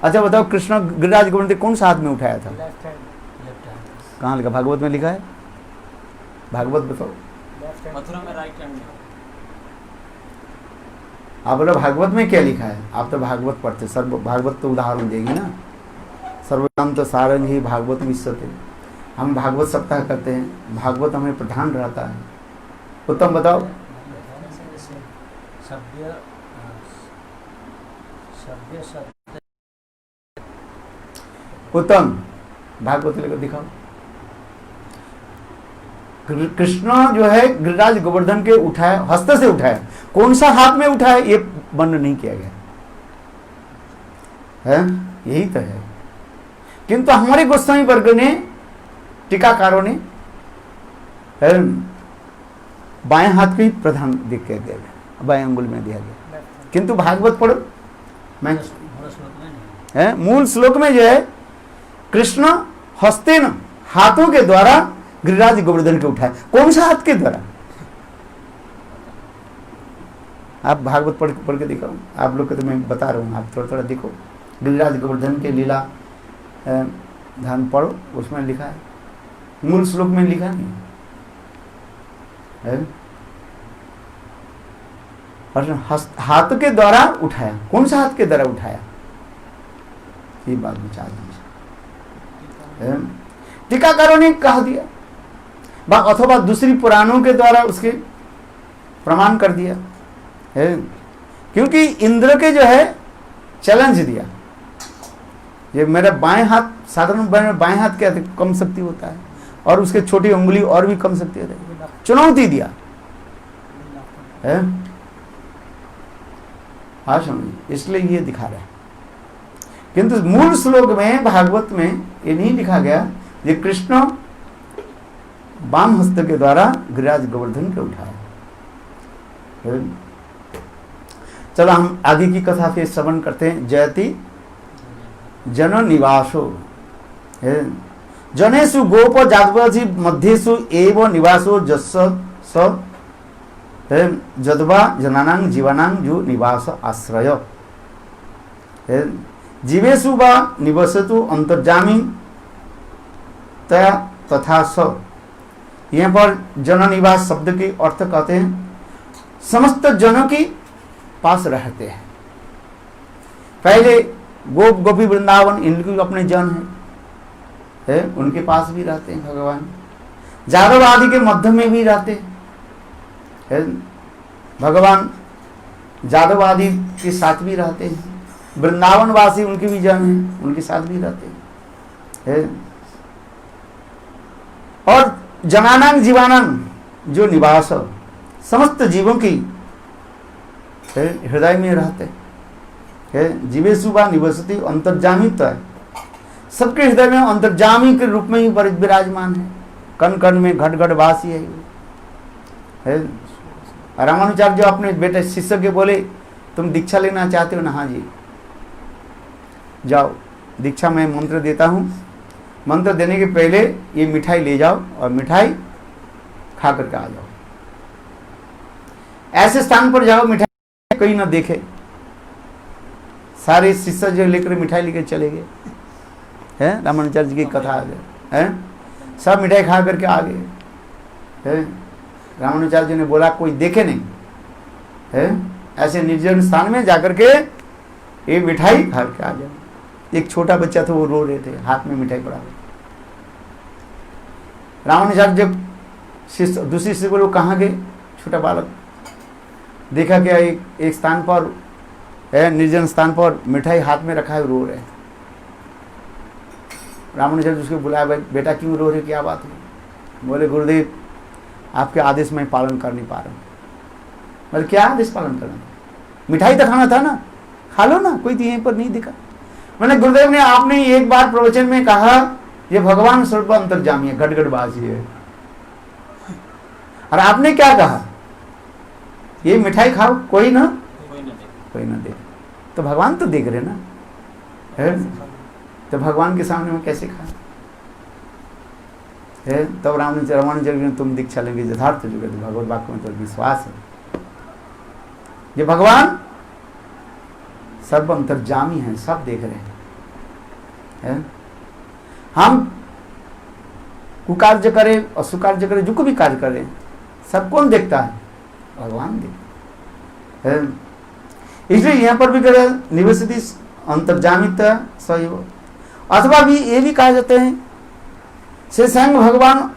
अच्छा बताओ, कृष्ण गिरिराज गोवर्धन कौन सा हाथ में उठाया था? कहाँ लिखा? भागवत में लिखा है? भागवत बताओ। मथुरा में राइट हैंड में। आप बोलो भागवत में क्या लिखा है? आप तो भागवत पढ़ते, सर भागवत तो उदाहरण देगी ना। सर्वनाम तो सारंग ही भागवत विश्वते। हम भागवत सप्ताह करते हैं, भागवत हमें प्रधान रहता है। उत्तम बताओ। उत्तम भागवत लेकर दिखाओ। कृष्ण जो है गिरिराज गोवर्धन के उठाया, हस्त से उठाया। कौन सा हाथ में उठाया ये वर्णन नहीं किया गया है, यही तो है। किंतु हमारे गोस्वामी वर्ग ने, टीकाकारों ने बाएं हाथ की प्रधान दिख के दिया गया, बाएं अंगुल में दिया गया। किंतु भागवत पढ़ो, मैं मूल श्लोक में जो है कृष्ण हस्तेन, हाथों के द्वारा गिरिराज गोवर्धन के उठाए। कौन सा हाथ के द्वारा? आप भागवत पढ़ के दिखाओ। आप लोग को तो मैं बता रहा हूँ, आप थोड़ा थोड़ा देखो। गिरिराज गोवर्धन के लीला ध्यान पढ़ो, उसमें लिखा है, मूल श्लोक में लिखा नहीं है। और हाथ के द्वारा उठाया, कौन सा हाथ के द्वारा उठाया ये बात विचार दीजिए। टीकाकारों ने कह दिया अथवा दूसरी पुराणों के द्वारा उसके प्रमाण कर दिया है। क्योंकि इंद्र के जो है चैलेंज दिया, ये मेरा बाएं हाथ, साधारण बाएं हाथ क्या कम शक्ति होता है, और उसके छोटी उंगली और भी कम शक्ति होती है, चुनौती दिया है। हाँ समझिए, इसलिए ये दिखा रहा है। किंतु मूल श्लोक में भागवत में ये नहीं लिखा गया ये कृष्ण वाम हस्त के द्वारा गिरिराज गोवर्धन के उठाया। चलो हम आगे की कथा फिर श्रवण करते हैं। जयति जन निवासो जनेषु गोप जादवाजी मध्येषु एव निवासो जस्स स जदवा जनानां जीवानां जो निवास आश्रय जीवेषु वा निवसतु अंतर्जामी तया तथा स। यहाँ पर जन निवास शब्द के अर्थ कहते हैं समस्त जनों के पास रहते हैं। पहले गोप गोपी वृंदावन इनके अपने जन है, उनके पास भी रहते हैं भगवान। जादव आदि के मध्य में भी रहते हैं भगवान, जादव आदि के साथ भी रहते हैं। वृंदावन वासी उनके भी जन हैं, उनके साथ भी रहते हैं। और जनानां जीवानां जो निवास समस्त जीवों की हृदय में रहते हैं। जीवेषु वा निवसति अंतर्जामी है, सबके हृदय में अंतर्जामी के रूप में ही विराजमान है। कण कण में घट घट वासी है। रामानुचार्य जो अपने बेटे शिष्य के बोले तुम दीक्षा लेना चाहते हो ना? हाँ जी, जाओ दीक्षा मैं मंत्र देता हूँ, मंत्र देने के पहले ये मिठाई ले जाओ और मिठाई खा करके आ जाओ। ऐसे स्थान पर जाओ मिठाई कहीं ना देखे। सारे शिष्य जो लेकर मिठाई लेकर चले गए हैं, रामानुचार्य की कथा है, सब मिठाई खा करके आ गए। रामानुचार्य ने बोला कोई देखे नहीं है, ऐसे निर्जन स्थान में जाकर के ये मिठाई खा के आ जाओ। एक छोटा बच्चा था, वो रो रहे थे, हाथ में मिठाई पड़ा। रामानुजाचार्य जब शिष्य दूसरी शिष्य को कहाँ गए, छोटा बालक देखा क्या एक स्थान पर निर्जन स्थान पर मिठाई हाथ में रखा है, रो रहे। रामानुजाचार्य उसको बुलाया, बेटा क्यों रो रहे, क्या बात है? बोले गुरुदेव आपके आदेश में पालन कर नहीं पा रहा हूँ। बोले क्या आदेश पालन करना? मिठाई तो खाना था ना, खा लो ना, कोई यहीं पर नहीं दिखा। मैंने गुरुदेव ने आपने एक बार प्रवचन में कहा ये भगवान सर्व अंतर्जामी है, घटघटबाजी है, और आपने क्या कहा ये मिठाई खाओ, कोई ना देख। तो भगवान तो देख रहे ना है, तो भगवान के सामने में कैसे खा है? तब रामानुजाचार्य तुम दीक्षा लेंगे यथार्थ जुगे, तो भगवत वाक्य में तो विश्वास है। ये भगवान सर्व अंतर्जामी है, सब देख रहे हैं। हम कुकार्य करें और सुकार्य करें, जो को भी कार्य करें, सब कौन देखता है? भगवान देखता है। इसलिए यहाँ पर भी करे निवसति अंतर्जामिता सहयोग, अथवा भी ये भी कहा जाते हैं से स्वयं भगवान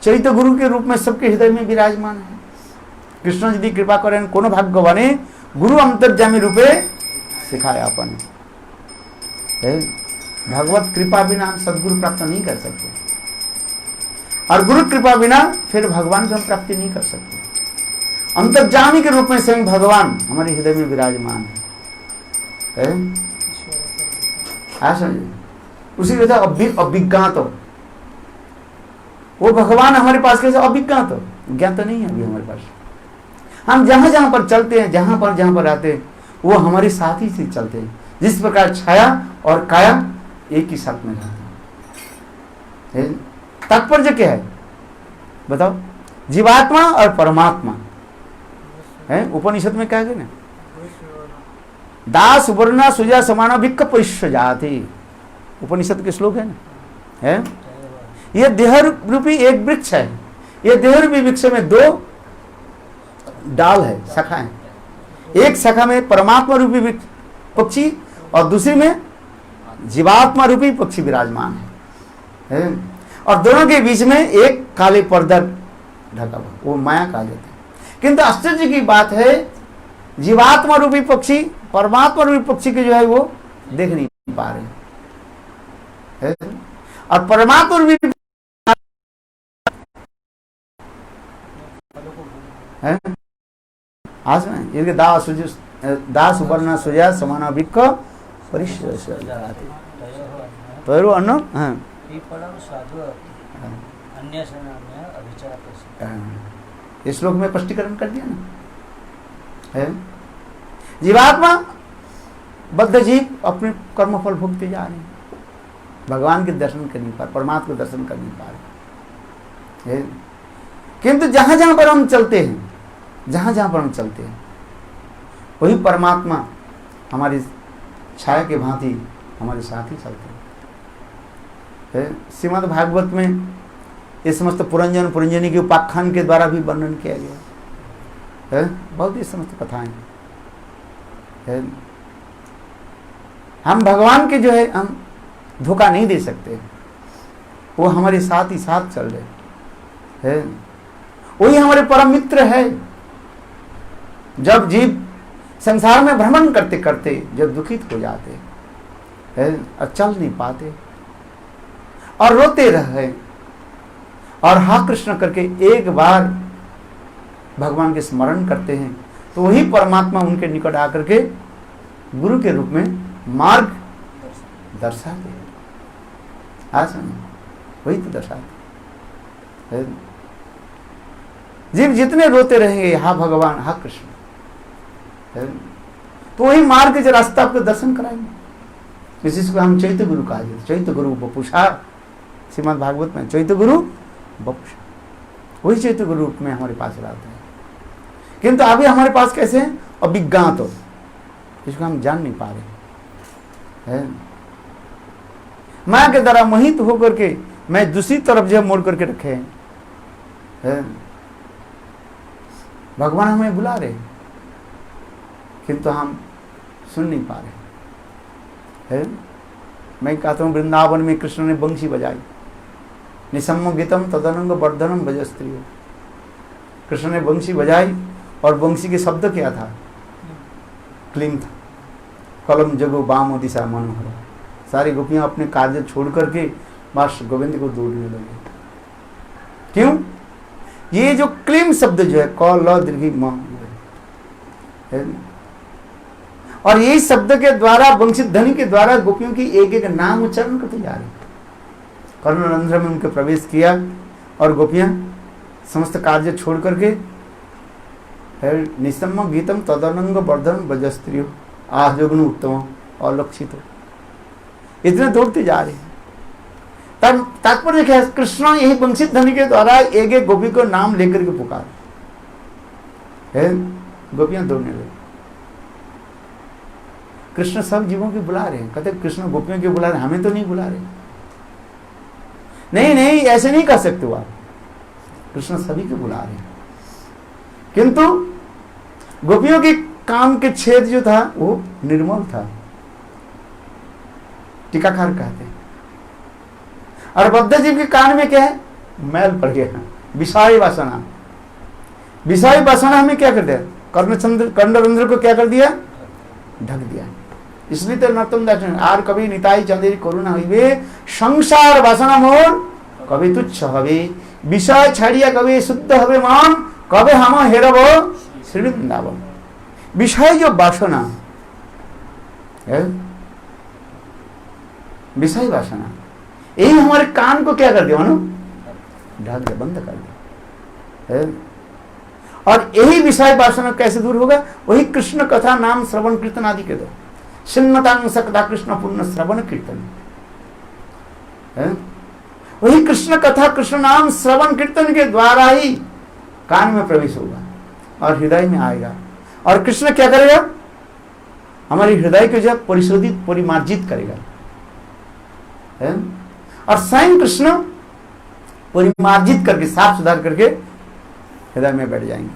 चैत्य गुरु के रूप में सबके हृदय में विराजमान है। कृष्ण यदि कृपा करें कोनो भाग्यवाने गुरु अंतर्जामी रूपे सिखाया अपन भगवत कृपा बिना हम सदगुरु प्राप्त नहीं कर सकते, और गुरु कृपा बिना फिर भगवान की हम प्राप्ति नहीं कर सकते। अंतर्जामी के रूप में स्वयं भगवान हमारे हृदय में विराजमान है। समझे? उसी वजह अभिज्ञात हो, वो भगवान हमारे पास कैसे अभिज्ञात हो, ज्ञात नहीं है अभी हमारे पास। हम जहां जहां पर चलते हैं, जहां पर आते हैं, वो हमारे साथ ही से चलते हैं। जिस प्रकार छाया और काया एक ही साथ में रहते हैं। तात्पर्य क्या है बताओ? जीवात्मा और परमात्मा है। उपनिषद में क्या है ना, दास सुवर्णा सुजा समाना भिक्ख पैश्य जाति, उपनिषद के श्लोक है ना, है। ये देह रूपी एक वृक्ष है। ये देह रूपी वृक्ष में दो डाल है, शाखा है। एक शाखा में परमात्मा रूपी पक्षी और दूसरी में जीवात्मा रूपी पक्षी विराजमान है। और दोनों के बीच में एक काले पर्दा ढका हुआ, वो माया कहा जाता है। किंतु आश्चर्य की बात है, जीवात्मा रूपी पक्षी परमात्मा रूपी पक्षी के जो है वो देख नहीं पा रहे, और परमात्मा रूपी है आज में ये दास उपर्ण सुजा समाना भिक्ख परिश्रय तो अन्न इस श्लोक में स्पष्टीकरण कर दिया ना, है। जीवात्मा बद्ध जीव अपने कर्मफल भोगते जा रहे हैं, भगवान के दर्शन कर नहीं पा रहे, परमात्मा के दर्शन कर नहीं पा रहे। किंतु जहां जहां पर हम चलते हैं, जहां जहां पर हम चलते हैं, वही परमात्मा हमारी छाया के भांति हमारे साथ ही चलते हैं। श्रीमद् भागवत में ये समस्त पुरंजन पुरंजनी के उपाख्यान के द्वारा भी वर्णन किया गया है। बहुत ही समस्त कथाएं है। हम भगवान के जो है हम धोखा नहीं दे सकते, वो हमारे साथ ही साथ चल रहे है। वही हमारे परम मित्र है। जब जीव संसार में भ्रमण करते करते जब दुखित हो जाते हैं और चल नहीं पाते और रोते रहे और हा कृष्ण करके एक बार भगवान के स्मरण करते हैं, तो वही परमात्मा उनके निकट आकर के गुरु के रूप में मार्ग दर्शाते हैं। वही तो दर्शाते। जीव जितने रोते रहेंगे हा भगवान हा कृष्ण, तो वही मार्ग के रास्ता आपको दर्शन कराएंगे। इसी को हम चैत्य गुरु कहा जाए, चैत्य गुरु बपुषा। श्रीमद् भागवत में चैत्य गुरु बपुषा, वही चैत्य गुरु रूप में हमारे पास रहते हैं। किंतु अभी हमारे पास कैसे हैं? अभिज्ञात हो, इसको हम जान नहीं पा रहे हैं। माया के द्वारा मोहित होकर के मैं दूसरी तरफ जो मोड़ करके रखे हैं। भगवान हमें बुला रहे हैं, किंतु हम सुन नहीं पा रहे हैं। मैं कहता हूँ वृंदावन में कृष्ण ने बंशी बजाई, निसम्म गीतम तदनंग वर्धनम भजस्त्रियो। कृष्ण ने बंशी बजाई और बंशी के शब्द क्या था? क्लीम था, कलम जगो बामो दिशा मनोहर। सारी गोपियां अपने कार्य छोड़ करके बस गोविंद को दौड़ने लगे। क्यों? ये जो क्लीम शब्द जो है क ल दीर्घ म है, और यही शब्द के द्वारा वंशी ध्वनि के द्वारा गोपियों की एक एक नाम उच्चारण करते जा रहे। कर्णरंध्र में उनके प्रवेश किया और गोपियां समस्त कार्य छोड़ करके निसम्म गीतम तदनंग वर्धन भजस्त्रियो आजोग्न उत्तम अलक्षित इतने दौड़ते जा रहे हैं। तब तात्पर्य क्या है? कृष्ण यही वंशित ध्वनि के द्वारा एक एक गोपी को नाम लेकर के पुकार है, गोपियां दौड़ने लगी। कृष्ण सब जीवों की बुला रहे हैं। कहते कृष्ण गोपियों की बुला रहे, हमें तो नहीं बुला रहे। नहीं नहीं, ऐसे नहीं कर सकते हो आप। कृष्ण सभी को बुला रहे हैं, किंतु गोपियों के काम के छेद जो था वो निर्मल था। टीकाकार कहते हैं और बद्ध जीव के कान में क्या है? मैल पड़ गया, विषय वासना। विषय वासना हमें क्या कर दिया? कर्णरंध्र को क्या कर दिया? ढक दिया। इसलिए तो नर्तम दर्शन आर कभी निताई चंदेरी करुणा हुई संसार वासना मोर कभी तुच्छ हवे विषय छाड़िया कभी शुद्ध हवे मान कभी हम हेरब श्री वृंदावन। विषय जो वासना है, विषय वासना, यही हमारे कान को क्या कर दिया? मानो ढक दिया, बंद कर दिया है? और यही विषय वासना कैसे दूर होगा? वही कृष्ण कथा नाम श्रवण कीर्तन आदि के दो सिन्नतांग सकता कृष्ण पुण्य श्रवण कीर्तन है? वही कृष्ण कथा कृष्ण नाम श्रवण कीर्तन के द्वारा ही कान में प्रवेश होगा और हृदय में आएगा। और कृष्ण क्या करेगा? हमारे हृदय को जब परिशोधित परिमार्जित करेगा है? और स्वयं कृष्ण परिमार्जित करके साफ सुधार करके हृदय में बैठ जाएंगे।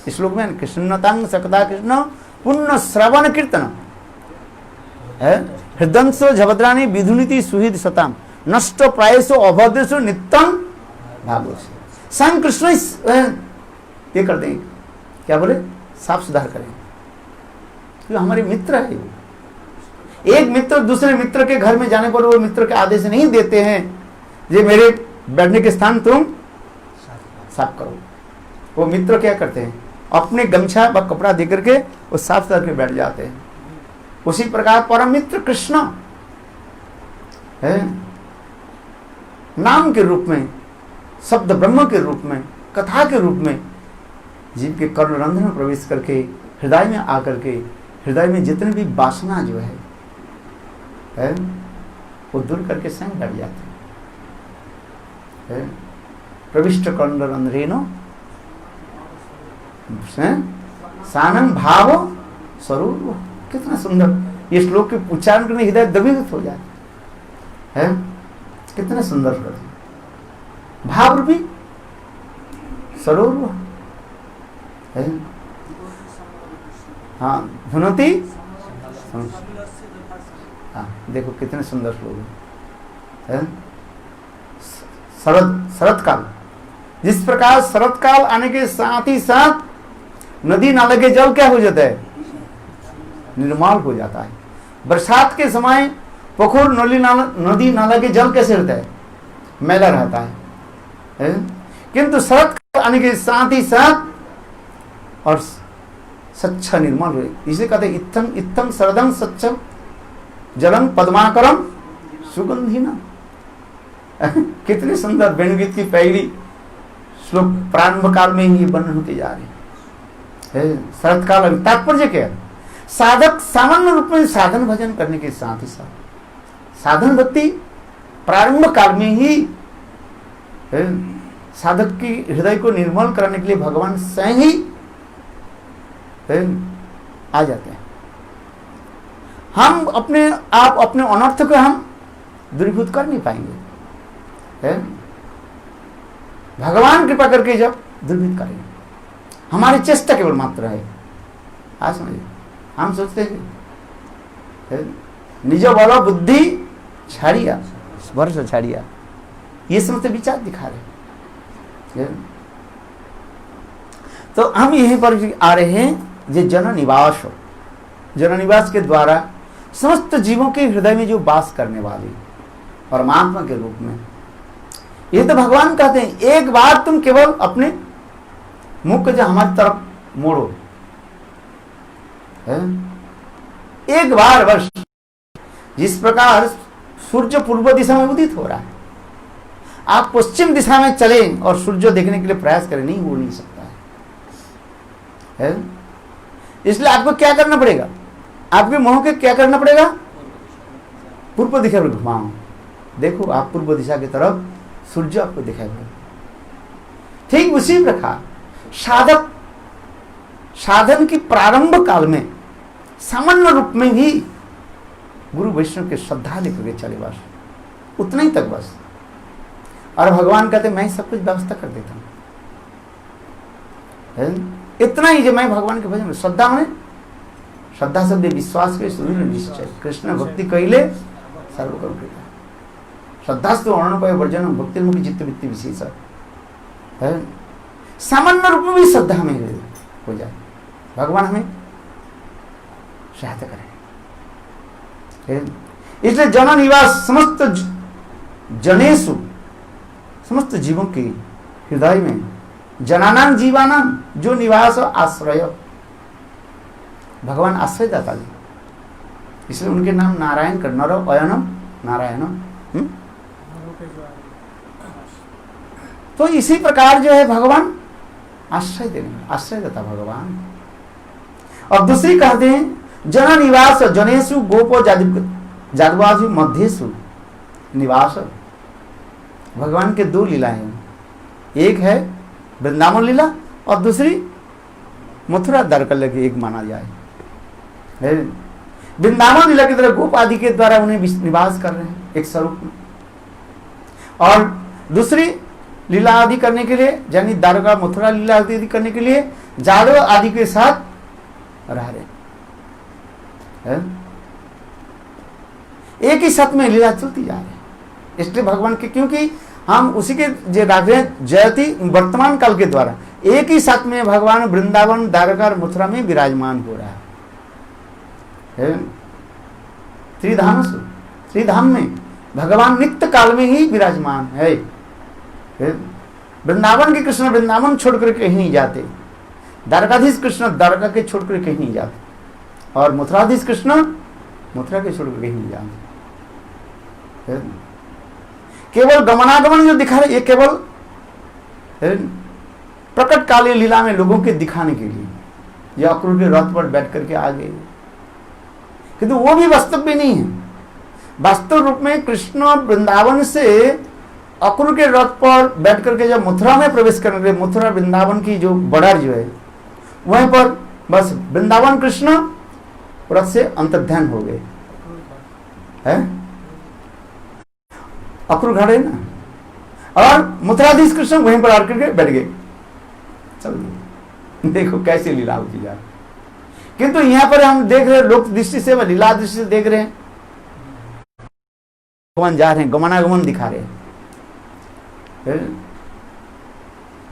इस श्लोक में कृष्णतांग सकता कृष्ण पुण्य श्रवण कीर्तन है? हृदंसो झभद्राणी विधुनीति सुहृद सताम नष्ट प्रायसो अभद्रेशो नित्यम भागवत। स्वयं कृष्ण ये करते हैं, क्या बोले? साफ सुधार करें, क्योंकि हमारे मित्र है। एक मित्र दूसरे मित्र के घर में जाने पर वो मित्र के आदेश नहीं देते हैं, ये मेरे बैठने के स्थान तुम साफ करो। वो मित्र क्या करते हैं? अपने गमछा व कपड़ा देकर के वो साफ करके बैठ जाते हैं। उसी प्रकार परम मित्र कृष्ण है, नाम के रूप में, शब्द ब्रह्म के रूप में, कथा के रूप में जीव के कर्णरंध्र में प्रवेश करके हृदय में आकर के हृदय में जितने भी वासना जो है वो दूर करके स्वयं बैठ जाते हैं। प्रविष्ट कर्णरंध्रेनो सानम भाव स्वरूप। कितना सुंदर ये श्लोक के उच्चारण करने हृदय द्रवीभूत हो जाए है? कितने सुंदर श्लोक। भाव रूपी स्वरूप है। हाँ धुनोती, हाँ देखो कितने सुंदर श्लोक है। शरद काल, जिस प्रकार शरद काल आने के साथ ही साथ नदी नाले के जल क्या हो जाता है? निर्मल हो जाता है। बरसात के समय पोखर नदी नाला के जल कैसे रहता है? मैला रहता है? किंतु शरद काल आने के साथ ही साथ और स्वच्छ निर्मल हुए। इसे कहते इत्थं इत्थं शरदं स्वच्छं जलम पद्माकरम सुगंधिना। कितने सुंदर वेणुगीत की पहली श्लोक प्रारंभ काल में ही वर्णन होते जा रहे हैं। शरद काल तात्पर्य क्या है? साधक सामान्य रूप में साधन भजन करने के साथ ही साथ साधन भक्ति प्रारंभ काल में ही साधक की हृदय को निर्मल कराने के लिए भगवान स्वयं ही आ जाते हैं। हम अपने आप अपने अनर्थ को हम दूरीभूत कर नहीं पाएंगे, भगवान कृपा करके जब दूरीभूत करेंगे। हमारी चेष्टा केवल मात्र है। आज समझिए, हम सोचते हैं निज बल बुद्धि छाड़िया वर्ष छाड़िया, ये समझते विचार दिखा रहे। तो हम यहीं पर आ रहे हैं जे जन निवास हो, जन निवास के द्वारा समस्त जीवों के हृदय में जो वास करने वाली परमात्मा के रूप में, ये तो भगवान कहते हैं एक बार तुम केवल अपने मुख को जो हमारी तरफ मोड़ो, एक बार बस। जिस प्रकार सूर्य पूर्व दिशा में उदित हो रहा है, आप पश्चिम दिशा में चले और सूर्य देखने के लिए प्रयास करें, नहीं हो नहीं सकता है। इसलिए आपको क्या करना पड़ेगा? आपके मुंह के क्या करना पड़ेगा? पूर्व दिशा में घुमाओ, देखो आप पूर्व दिशा की तरफ सूर्य आपको दिखाई पड़ेगा। ठीक उसी प्रकार साधक साधन की प्रारंभ काल में सामान्य रूप में ही गुरु वैष्णव के श्रद्धा लेकर के चले, बस उतना ही तक बस। और भगवान कहते मैं सब कुछ व्यवस्था कर देता हूं, इतना ही जो मैं भगवान के भजन में श्रद्धा में, श्रद्धा शब्द विश्वास के सुदृढ़ निश्चय, कृष्ण भक्ति कहले सर्व करुणा। श्रद्धास्तु वर्णोपय वर्जन भक्तिर्मुखी चित्त वृत्ति विशेष है। सामान्य रूप में भी श्रद्धा में हो जाए, भगवान हमें सहायता करें। इसलिए जन निवास समस्त जनेषु, समस्त जीवों के हृदय में, जनानां जीवानां, जो निवास आश्रय, भगवान आश्रय दाता जी, इसलिए उनके नाम नारायण कर, नर अयनम नारायणम। तो इसी प्रकार जो है भगवान आश्रय देने, आश्रय देता भगवान। और दूसरी कहते हैं जन निवास जनेषु गोप जादवादि मध्येषु निवास। भगवान के दो लीलाएं हैं, एक है वृंदावन लीला और दूसरी मथुरा द्वारका की एक माना जाए। वृंदावन लीला की तरह गोप आदि के द्वारा उन्हें निवास कर रहे हैं एक स्वरूप में, और दूसरी लीला आदि करने के लिए, यानी द्वारका मथुरा लीला आदि करने के लिए जादव आदि के साथ रह रहे हैं। एक ही साथ में लीला चलती जा रही है। इसलिए भगवान के, क्योंकि हम उसी के जो राग जयति वर्तमान काल के द्वारा एक ही साथ में भगवान वृंदावन द्वारका और मथुरा में विराजमान हो रहा है। त्रिधाम में भगवान नित्य काल में ही विराजमान है। वृंदावन के कृष्ण वृंदावन छोड़कर कहीं नहीं जाते, द्वारकाधीश कृष्ण द्वारका के छोड़कर कहीं नहीं जाते, और मथुराधीश कृष्ण मथुरा के छोड़कर कहीं नहीं जाते। केवल गमनागमन जो दिखा रहे, ये केवल प्रकट काली लीला में लोगों के दिखाने के लिए, या अक्रूर के रथ पर बैठ करके आ गए, किंतु वो भी वास्तव में नहीं है। वास्तव रूप में कृष्ण वृंदावन से अक्रूर के रथ पर बैठ करके जब मथुरा में प्रवेश करने के लिए, मथुरा वृंदावन की जो बॉर्डर जो है वहीं पर बस वृंदावन कृष्ण रथ से अंतर्ध्यान हो गए है, अक्रूर घाट है ना, और मथुराधीश कृष्ण वहीं पर आकर के बैठ गए। चल देखो कैसे लीला होती जा रही। किंतु यहां पर हम देख रहे हैं लोक दृष्टि से, लीला दृष्टि से देख रहे हैं, भगवान जा रहे हैं, गमनागमन दिखा रहे हैं।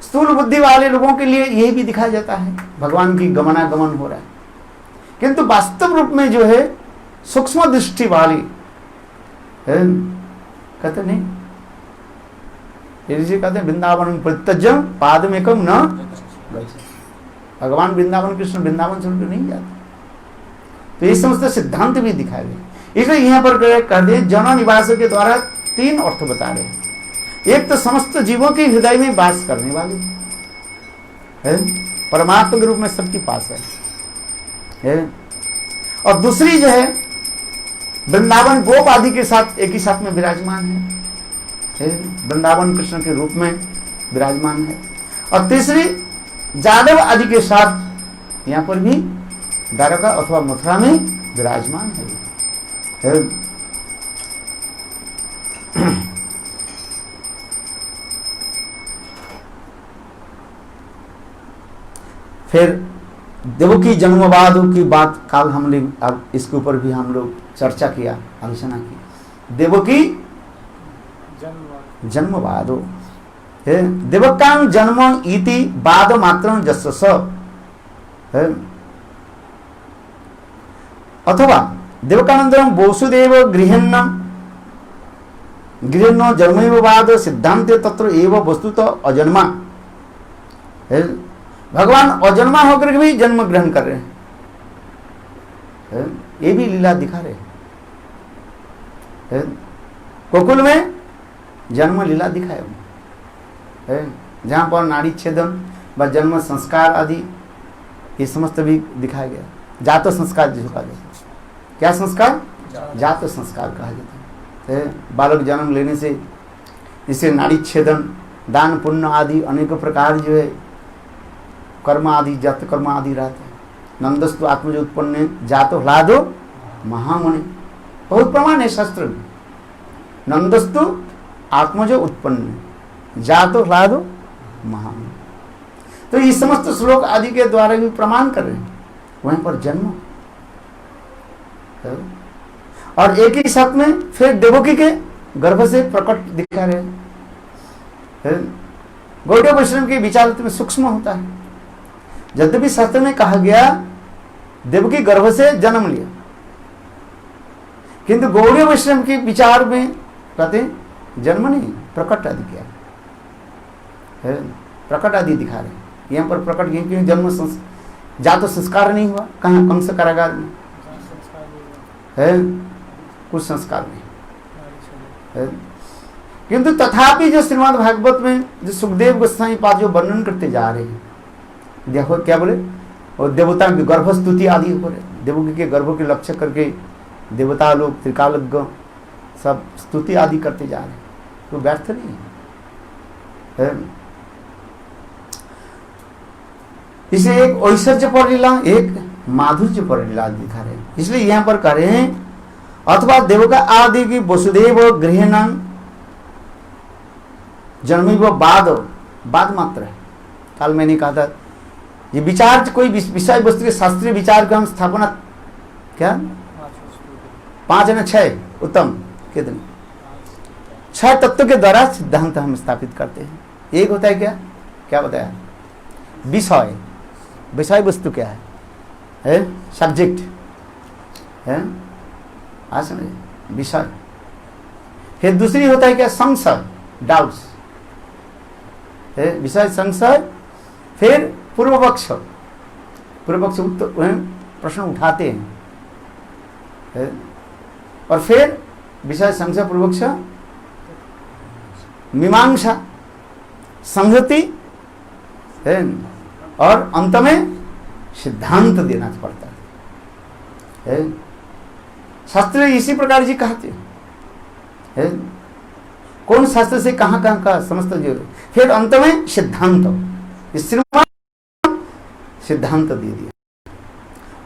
स्थूल बुद्धि वाले लोगों के लिए यही भी दिखाया जाता है, भगवान की गमनागमन हो रहा है। किंतु वास्तव रूप में जो है सूक्ष्म दृष्टि वाली कहते नहीं, कहते हैं वृंदावन प्रत्यजम पादमेकम न, भगवान वृंदावन कृष्ण वृंदावन छोड़कर नहीं जाते। तो ये समस्त सिद्धांत भी दिखाए गए। इसलिए यहाँ पर कहते हैं जन निवास के द्वारा तीन अर्थ बता रहे हैं। एक तो समस्त जीवों के हृदय में वास करने वाले है, परमात्मा के रूप में सबके पास है। और दूसरी जो है वृंदावन गोप आदि के साथ एक ही साथ में विराजमान है, वृंदावन कृष्ण के रूप में विराजमान है। और तीसरी जादव आदि के साथ यहाँ पर भी द्वारका अथवा मथुरा में विराजमान है। फिर देवकी जन्मवाद की बात काल हमने, अब इसके ऊपर भी हम लोग चर्चा किया, आलोचना की। देवकी जन्मवादो है, देवकां जन्म इति वाद मात्रं जस्स है, अथवा देवकानंदरं वसुदेव गृहन्न जन्मैव वाद सिद्धांते तत्र एव वस्तुतः अजन्मा है। भगवान अजन्मा होकर के भी जन्म ग्रहण कर रहे हैं, ये भी लीला दिखा रहे हैं। गोकुल में जन्म लीला दिखाए है, जहाँ पर नाड़ी छेदन व जन्म संस्कार आदि ये समस्त भी दिखाया गया। जात संस्कार जिसको कहा जाता है, क्या संस्कार? जात संस्कार कहा जाता है। बालक जन्म लेने से इसे नाड़ी छेदन, दान पुण्य आदि अनेक प्रकार जो है कर्म आदि, जात कर्म आदि रहते हैं। नंदस्तु आत्मज उत्पन्न जातो ह्लादो महामुनि, बहुत प्रमाण है शास्त्र में। नंदस्तु आत्मज उत्पन्न जातो ह्लादो महामुनि, तो ये समस्त श्लोक आदि के द्वारा भी प्रमाण कर रहे हैं वहीं पर जन्म। और एक ही साथ में फिर देवकी के गर्भ से प्रकट दिखा रहे हैं। गौड़ीय वैष्णव के विचार में सूक्ष्म होता है। यद्यपि शास्त्र में कहा गया देवकी गर्भ से जन्म लिया, किंतु गौड़ीय वैष्णव के विचार में कहते हैं जन्म नहीं, प्रकट आदि किया है, प्रकट आदि दिखा रहे। यहाँ पर प्रकट क्योंकि जन्म जा तो संस्कार नहीं हुआ, कहाँ कंस कारागार में है, कुछ संस्कार नहीं है। किंतु तथापि जो श्रीमद् भागवत में जो सुखदेव गोस्वामी पाद जो वर्णन करते जा रहे हैं, देखो क्या बोले, और देवता की गर्भ स्तुति आदि हो रहे, देवकी के गर्भ के लक्ष्य करके देवता लोग त्रिकालज्ञ सब स्तुति आदि करते जा रहे हैं, तो व्यर्थ नहीं है। इसे एक ऐश्वर्य पर लीला, एक माधुर्य पर लीला दिखा रहे हैं। इसलिए यहां पर कह रहे हैं अथवा देवका आदि की वसुदेव गृहणाम जन्मी वो बाद मात्र है। कल मैंने कहा था ये विचार कोई विषय वस्तु के शास्त्रीय विचार का हम स्थापना क्या 5 है ना 6 उत्तम कितने 6 तत्व के द्वारा सिद्धांत हम स्थापित करते हैं। एक होता है क्या बताया, विषय वस्तु क्या है सब्जेक्ट है, आज समझे विषय। फिर दूसरी होता है क्या संशय, डाउट्स है, विषय संशय। फिर पूर्व पक्ष प्रश्न उठाते हैं, और फिर विषय संशय पूर्व पक्ष मीमांसा संहति है, और अंत में सिद्धांत देना पड़ता है। शास्त्र इसी प्रकार जी कहते हैं, कौन शास्त्र से कहां का समस्त जो, फिर अंत में सिद्धांत, सिद्धांत दे दिया।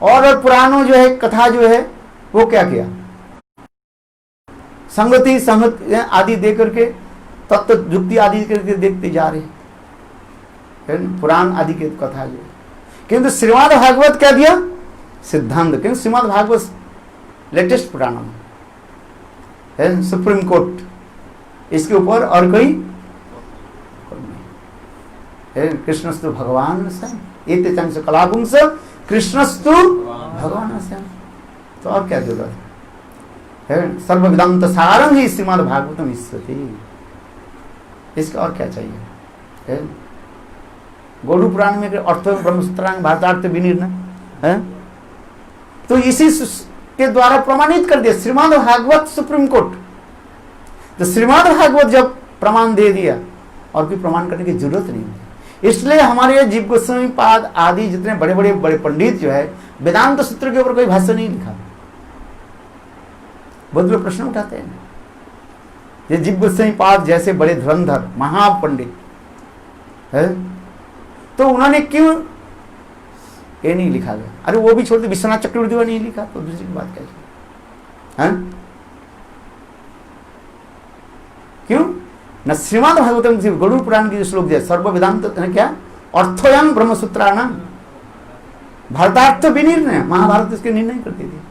और पुराणों जो है कथा जो है वो क्या किया, संगति आदि दे करके तत्व युक्ति आदि करके देखते जा रहे हैं पुराण आदि के कथा जो। किंतु श्रीमद् भागवत क्या दिया, सिद्धांत। क्योंकि श्रीमद् भागवत लेटेस्ट पुराण है, सुप्रीम कोर्ट, इसके ऊपर और कोई कृष्णस्तु भगवान से कलापुंस कृष्णस्तु भगवान से, तो और क्या जरूरत है। सर्व वेदांत सारम ही श्रीमद् भागवतम ईश्वती, इसका और क्या चाहिए। गौड़ पुराण में अर्थ ब्रह्मसूत्रांग भारतार्थ विनिर्णय है, तो इसी के द्वारा प्रमाणित कर दिया श्रीमद् भागवत सुप्रीम कोर्ट। तो श्रीमद् भागवत जब प्रमाण दे दिया और कोई प्रमाण करने की जरूरत नहीं है। इसलिए हमारे जीव गोस्वामी पाद आदि जितने बड़े बड़े पंडित जो है वेदांत सूत्र के ऊपर कोई भाष्य नहीं लिखा। बहुत लोग प्रश्न उठाते हैं, ये जीव गोस्वामी पाद जैसे बड़े धुरंधर महापंडित है, तो उन्होंने क्यों ये नहीं लिखा गया। अरे वो भी छोड़ते, विश्वनाथ चक्रवर्ती नहीं लिखा, तो दूसरी बात क्या है। क्यों न श्रीमद् भागवतम गरुड़ पुराण की जो श्लोक दिया सर्व वेदांत क्या अर्थोयम ब्रह्मसूत्राणाम भारतार्थ विनिर्णय, महाभारत इसके निर्णय करती थी।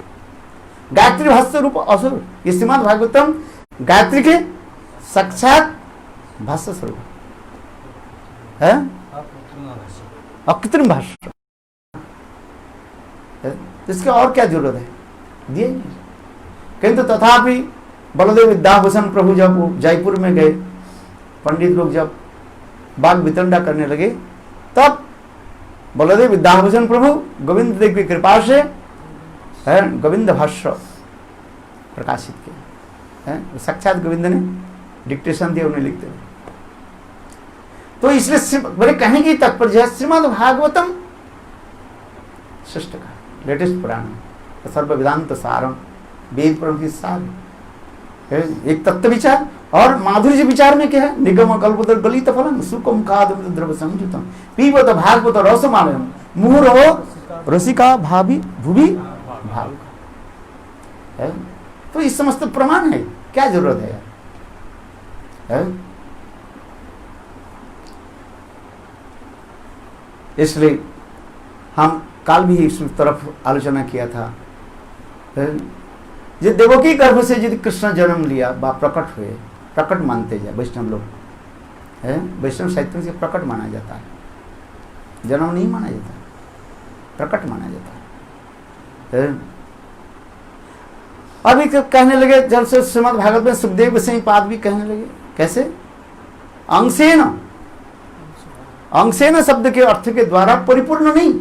गायत्री भाष्य रूप असुर, ये श्रीमद् भागवतम गायत्री के साक्षात भाष्य स्वरूप है, अकृत्रिम भाष्य। इसके और क्या जरूरत है, दिए नहीं। किंतु तथापि बलदेव विद्याभूषण प्रभु जब जयपुर में गए, पंडित लोग जब बाग वितंडा करने लगे, तब बलदेव विद्याभूषण प्रभु गोविंद देव की कृपा से गोविंद भाष्य प्रकाशित किया, साक्षात गोविंद ने डिक्टेशन दिया, उन्हें लिखते हुए। तो इसलिए बड़े कहने की तात्पर्य है श्रीमद् भागवतम श्रेष्ठ का लेटेस्ट पुराण, सर्व वेदांत सारम, वेद पुराण की सार, एक तत्व विचार। और माधुर्य विचार में क्या है, निगम कल्पतर गलित फलम सुकम खादम द्रव संयुतम पीबत भागवत रसमालयम मुहुर्हो रसिका भावी भूवि भाव है। तो इस समस्त प्रमाण है, क्या जरूरत है। इसलिए हम कल भी इस तरफ आलोचना किया था, जो देवकी गर्भ से यदि कृष्ण जन्म लिया बा प्रकट हुए, प्रकट मानते जाए वैष्णव लोग है, वैष्णव साहित्य से प्रकट माना जाता है, जन्म नहीं माना जाता, प्रकट माना जाता है। अभी कहने लगे जब से श्रीमद् भागवत में सुखदेव गोस्वामी पाद भी कहने लगे, कैसे? अंशेन, अंशेन शब्द के अर्थ के द्वारा परिपूर्ण नहीं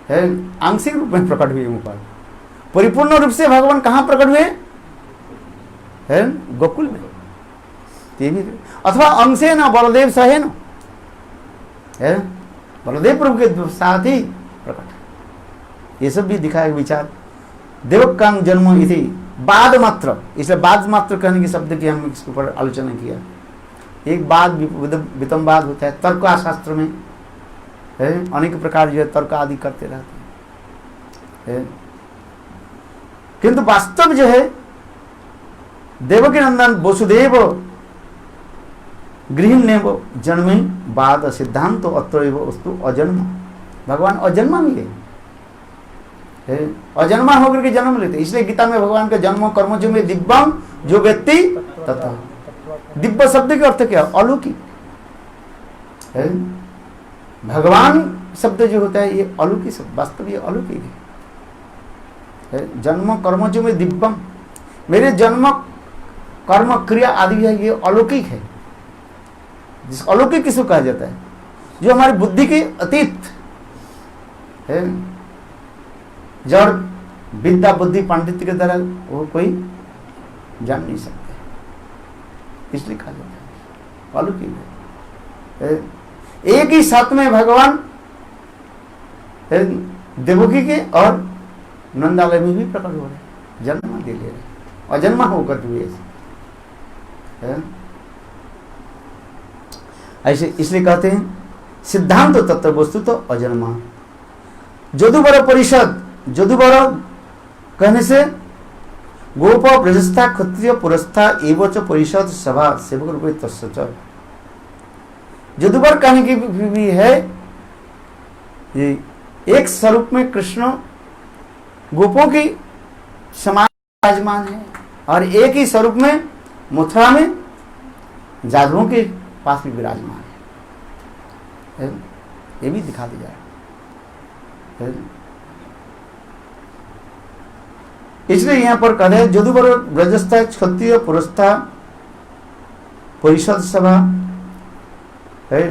है, आंशिक रूप में प्रकट हुए मुख पर। परिपूर्ण रूप से भगवान कहाँ प्रकट हुए है? गोकुल में। ये भी अथवा अंशेन बलदेव सहेन है, बलदेव प्रभु के साथ ही प्रकट। ये सब भी दिखाया विचार। देवकांग जन्म इति बाद मात्र, इसलिए बाद मात्र कहने के शब्द की हम इसके ऊपर आलोचना किया। एक बाद वितंबाद होता है तर्क शास्त्र में है, अनेक प्रकार जो है तर्क आदि करते रहते हैं, किंतु वास्तव जो है देवकी नंदन वसुदेव गृहिण्येव जन्मे बाद सिद्धांत अत्रैव वस्तु अजन्म। भगवान अजन्मा मिले, अजन्मा होकर के जन्म लेते। इसलिए गीता में भगवान का जन्म कर्म जो में दिव्यम जो व्यक्ति तथा, दिव्य शब्द के अर्थ क्या? अलौकिक है। भगवान शब्द जो होता है ये अलौकिक शब्द, वास्तव ये अलौकिक है। जन्म कर्म जो में दिव्यम, मेरे जन्म कर्म क्रिया आदि है ये अलौकिक है। जिस अलौकिक किसको कहा जाता है? जो हमारी बुद्धि के अतीत है, जड़ विद्या बुद्धि पांडित्य के द्वारा वो कोई जान नहीं सकते, इसलिए कहा जाता है अलौकिक है। एक ही साथ में भगवान देवकी के और नंदालय में भी प्रकट हो रहे, जन्म दे ले रहे, अजन्मा होकर हुए ऐसे। इसलिए कहते हैं सिद्धांत तो तत्व वस्तु तो अजन्मा। जदुबर परिषद, जदुबर कहने से गोप ब्रजस्था क्षत्रिय पुरस्था एवं च परिषद सभा सेवक रूपे तस्य। जदुबर कहने की भी है ये एक स्वरूप में कृष्ण गोपों की समान विराजमान है, और एक ही स्वरूप में मथुरा में जादुओं के पास भी विराजमान है। ये भी दिखा दिया है। इसलिए यहां पर कहते हैं जदुबर ब्रजस्था क्षत्रिय पुरस्था परिषद सभा है।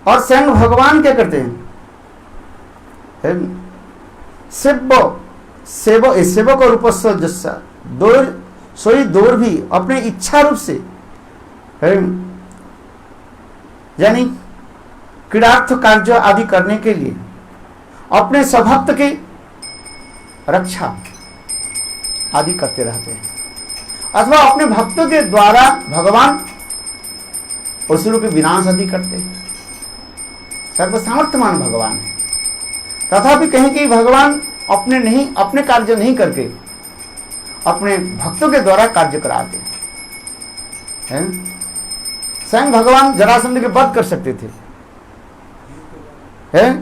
और स्वयं भगवान क्या करते हैं? सेवक और उपस्व जस्सा दौर सोई दौर भी अपने इच्छा रूप से है, यानी क्रीड़ार्थ कार्य आदि करने के लिए अपने स्वभक्त की रक्षा आदि करते रहते हैं, अथवा अपने भक्तों के द्वारा भगवान असुरों के विनाश आदि करते हैं। सर्वसामर्थ्यमान भगवान है, तथापि कहें कि भगवान अपने कार्य नहीं करके अपने भक्तों के द्वारा कार्य कराते हैं। स्वयं भगवान जरासंध के वध कर सकते थे,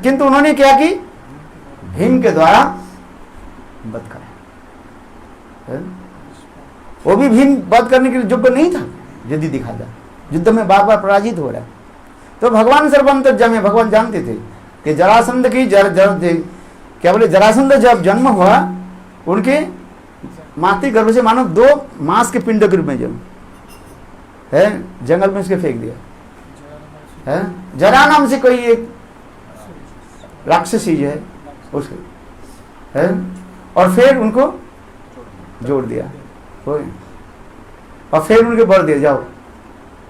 किंतु उन्होंने क्या की? भीम के द्वारा वध करा। वो भी भीम वध करने के लिए योग्य नहीं था, यदि दिखा जाए युद्ध में बार बार पराजित हो रहा है। तो भगवान सर्वंतर्यामी, भगवान जानते थे कि जरासंध की क्या बोले जरासंध जब जन्म हुआ उनके मातृ गर्भ से मानो 2 मांस के पिंड के रूप में जन्म है, जंगल में उसके फेंक दिया है। जरा नाम से कोई एक राक्षसी है उसके है, और फिर उनको जोड़ दिया और फिर उनके बर दिया जाओ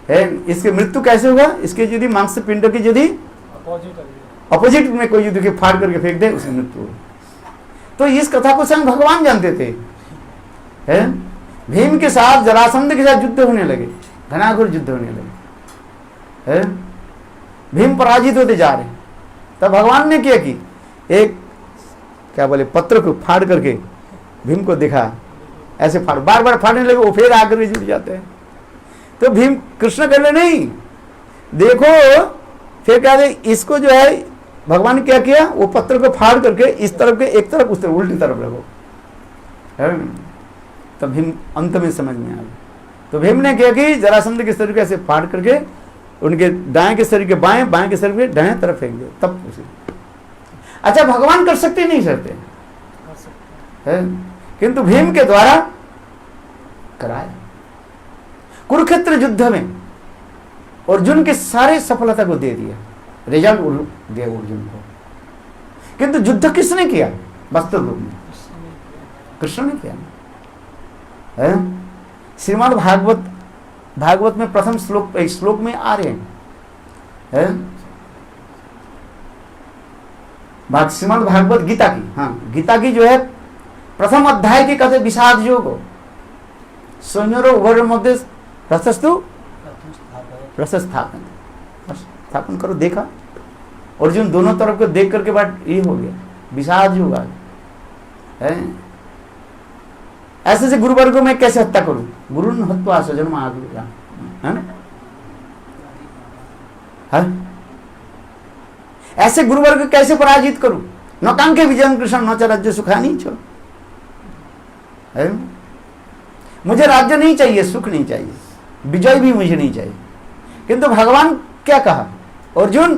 है। इसके मृत्यु कैसे हुआ? इसके यदि मांस पिंड की यदि अपोजिट में कोई युद्ध के फाड़ करके फेंक दे उसकी मृत्यु हो। तो इस कथा को स्वयं भगवान जानते थे। है भीम के साथ जरासंध के साथ युद्ध होने लगे, घनाघोर युद्ध होने लगे है। भीम पराजित होते जा रहे, तब भगवान ने क्या की? एक क्या बोले पत्र को फाड़ करके भीम को दिखा, ऐसे फाड़ बार बार फाड़ने लगे, वो फिर आकर के जुट जाते हैं। तो भीम कृष्ण कहने नहीं देखो, फिर क्या दे इसको जो है भगवान ने क्या किया? वो पत्र को फाड़ करके इस तरफ के एक तरफ उस तरफ उल्टी तरफ रखो है? तब भीम अंत में समझ में आ गया। तो भीम ने क्या कि जरासंध के शरीर को ऐसे फाड़ करके उनके दाएं के शरीर के बाएं, बाएं के शरीर के दाएं तरफ फेंक दिया। तब उसे अच्छा भगवान कर सकते नहीं सकते है, किंतु भीम के द्वारा कराया। कुरुक्षेत्र युद्ध में अर्जुन के सारे सफलता को दे दिया, रिजल्ट दिया अर्जुन को, किंतु युद्ध किसने किया? वास्तव रूप में कृष्ण ने किया है। श्रीमद् भागवत में प्रथम श्लोक में आ रहे हैं, श्रीमद् भागवत गीता की, हाँ गीता की जो है प्रथम अध्याय की कहते विषाद योग सैन्यों उभर मध्य रसस्तु रसस्थापन, स्थापन करो। देखा अर्जुन दोनों तरफ को देख करके बाद ये हो गया विषाद योग आ गया। ऐसे से गुरु वर्ग में कैसे हत्या करूं? गुरु हत्या सजन्म आ गया है? ऐसे गुरु वर्ग कैसे पराजित करूं? नौकांके विजय कृष्ण न च राज्य सुखानी छो, मुझे राज्य नहीं चाहिए, सुख नहीं चाहिए, विजय भी मुझे नहीं चाहिए। किंतु भगवान क्या कहा? अर्जुन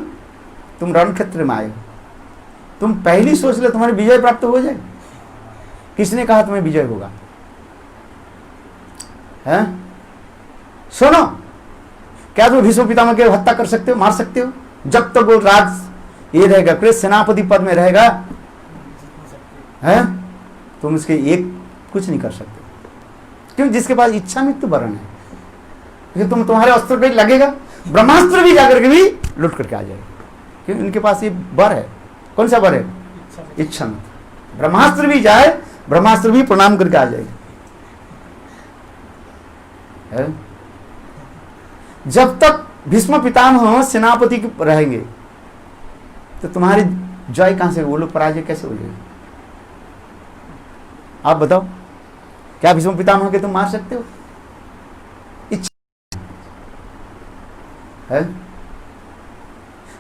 तुम रण क्षेत्र में आए हो, तुम पहली सोच ले तुम्हारी विजय प्राप्त हो जाए। किसने कहा तुम्हें विजय होगा? है? सुनो, क्या तुम भीष्म पितामह की हत्या कर सकते हो, मार सकते हो? जब तक वो राज ये रहेगा, कृष्ण सेनापति पद में रहेगा, है तुम उसके एक कुछ नहीं कर सकते। क्यों? जिसके पास इच्छा मृत्यु वरण है, क्योंकि तुम्हारे अस्त्र पे लगेगा, ब्रह्मास्त्र भी जाकर के भी लुट करके आ जाएगा। क्यों? इनके पास ये वर है। कौन सा वर है? इच्छा मृत्यु। ब्रह्मास्त्र भी जाए, ब्रह्मास्त्र भी प्रणाम करके आ जाएगा। जब तक भीष्म पितामह सेनापति रहेंगे तो तुम्हारी जय कहां से? वो लोग पराजय कैसे हो जाएगी? आप बताओ, क्या भीष्म पितामह के तुम मार सकते हो? इच्छा है।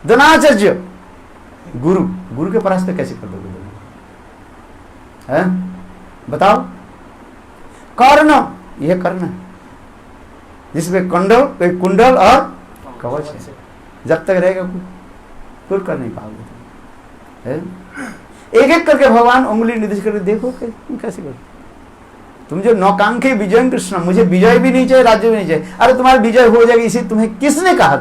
द्रोणाचार्य गुरु के परास्त कैसे कर दोगे? है बताओ। कर्ण, यह कर्ण जिसमें कुंडल और कवच है, जब तक रहेगा कुछ कर नहीं पाओगे। एक एक करके भगवान उंगली निर्देश करके देखो कैसे करो। तुम जो नौकांक्षी विजय कृष्ण, मुझे विजय भी नहीं चाहिए, राज्य भी नहीं चाहिए। अरे तुम्हारी विजय हो जाएगी, इसे तुम्हें किसने कहा?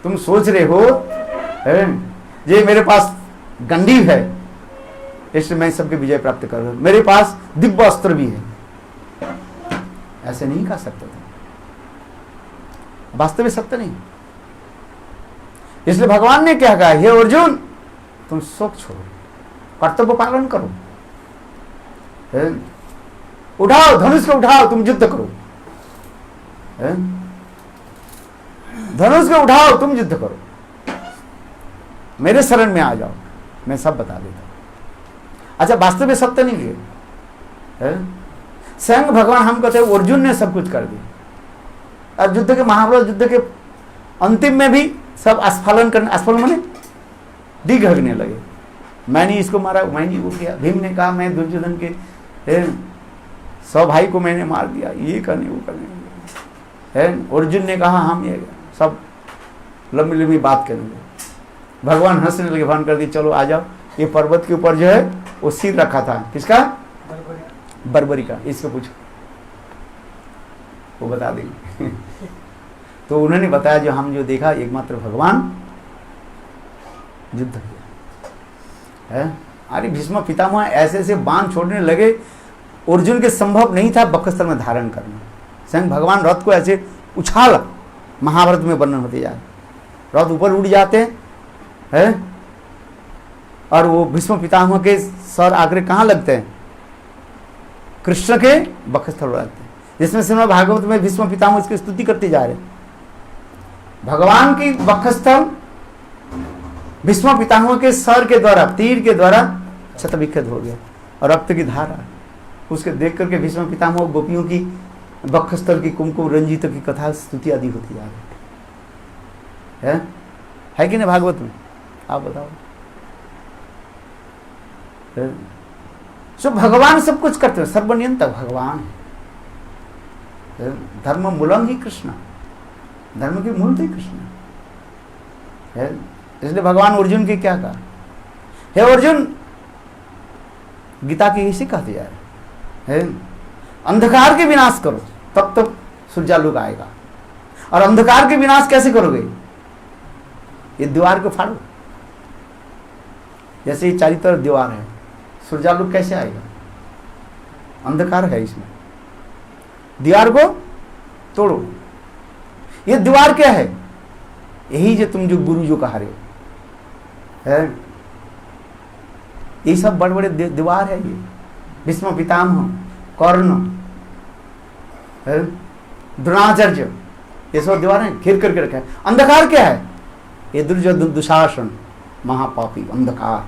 तुम सोच रहे हो ये मेरे पास गंडीव है इसलिए मैं सबके विजय प्राप्त कर रहा हूं, मेरे पास दिव्य अस्त्र भी है। ऐसे नहीं कह सकते तुम, वास्तविक सत्य नहीं। इसलिए भगवान ने क्या कहा? हे अर्जुन तुम शोक छोड़ो, कर्तव्य पालन करो, उठाओ धनुष को, उठाओ तुम युद्ध करो, धनुष को उठाओ तुम युद्ध करो, मेरे शरण में आ जाओ, मैं सब बता देता हूं। अच्छा वास्तविक सत्य नहीं है? स्वयं भगवान हम कहते हैं अर्जुन ने सब कुछ कर दिया। और युद्ध के महाभारत युद्ध के अंतिम में भी सब आस्फालन करने, आस्फालन माने दिग्भगने लगे। मैंने इसको मारा, मैंने वो किया। भीम ने कहा मैं दुर्योधन के 100 भाई को मैंने मार दिया, ये करने वो करने। अर्जुन ने कहा हम ये, सब लंबी लंबी बात करेंगे। भगवान हंसने लगे, भान कर दी चलो आ जाओ। ये पर्वत के ऊपर जो है वो सिर रखा था, किसका? बर्बरी का। इसको पूछो, वो बता देंगे। तो उन्होंने बताया जो हम जो देखा एकमात्र भगवान युद्ध किया है। अरे भीष्म पितामह ऐसे ऐसे बाण छोड़ने लगे, अर्जुन के संभव नहीं था वक्षस्थल में धारण करना। स्वयं भगवान रथ को ऐसे उछाल, महाभारत में वर्णन होते जाए, रथ ऊपर उड़ जाते हैं और वो भीष्म पितामह के सर आकर कहाँ लगते हैं? कृष्ण के वक्षस्थल लगते हैं। जिसमें श्रीमद् भागवत में भीष्म पितामह इसकी स्तुति करते जा रहे हैं। भगवान की वक्षस्थल भीष्म पितामह के सर के द्वारा, तीर के द्वारा क्षत विक्षत हो गया और रक्त की धारा। उसके देख करके भीष्म पितामह गोपियों की वक्षस्थल की कुमकुम रंजित की कथा स्तुति आदि होती जा रही है कि नहीं भागवत में? आप बताओ। सो भगवान सब कुछ करते हैं, सर्वनियंता भगवान है। धर्म मूलम ही कृष्ण, धर्म की मूल ही कृष्ण है। इसलिए भगवान अर्जुन की क्या कहा, हे अर्जुन, गीता की इसी कहती जा रही है, अंधकार के विनाश करो तब तक सूर्यालोक आएगा। और अंधकार के विनाश कैसे करोगे, ये दीवार को फाड़ो। जैसे ये चारों तरफ दीवार है, सूर्यालोक कैसे आएगा, अंधकार है इसमें, दीवार को तोड़ो। ये दीवार क्या है, यही जो तुम जो गुरु जो कहा रहे हो है, ये सब बड़े बड़े दीवार है। ये भीष्म पितामह, कर्ण, द्रोणाचार्य, ये सब दीवार है, घेर करके रखा है। अंधकार क्या है, ये दुर्योधन दुशासन महापापी अंधकार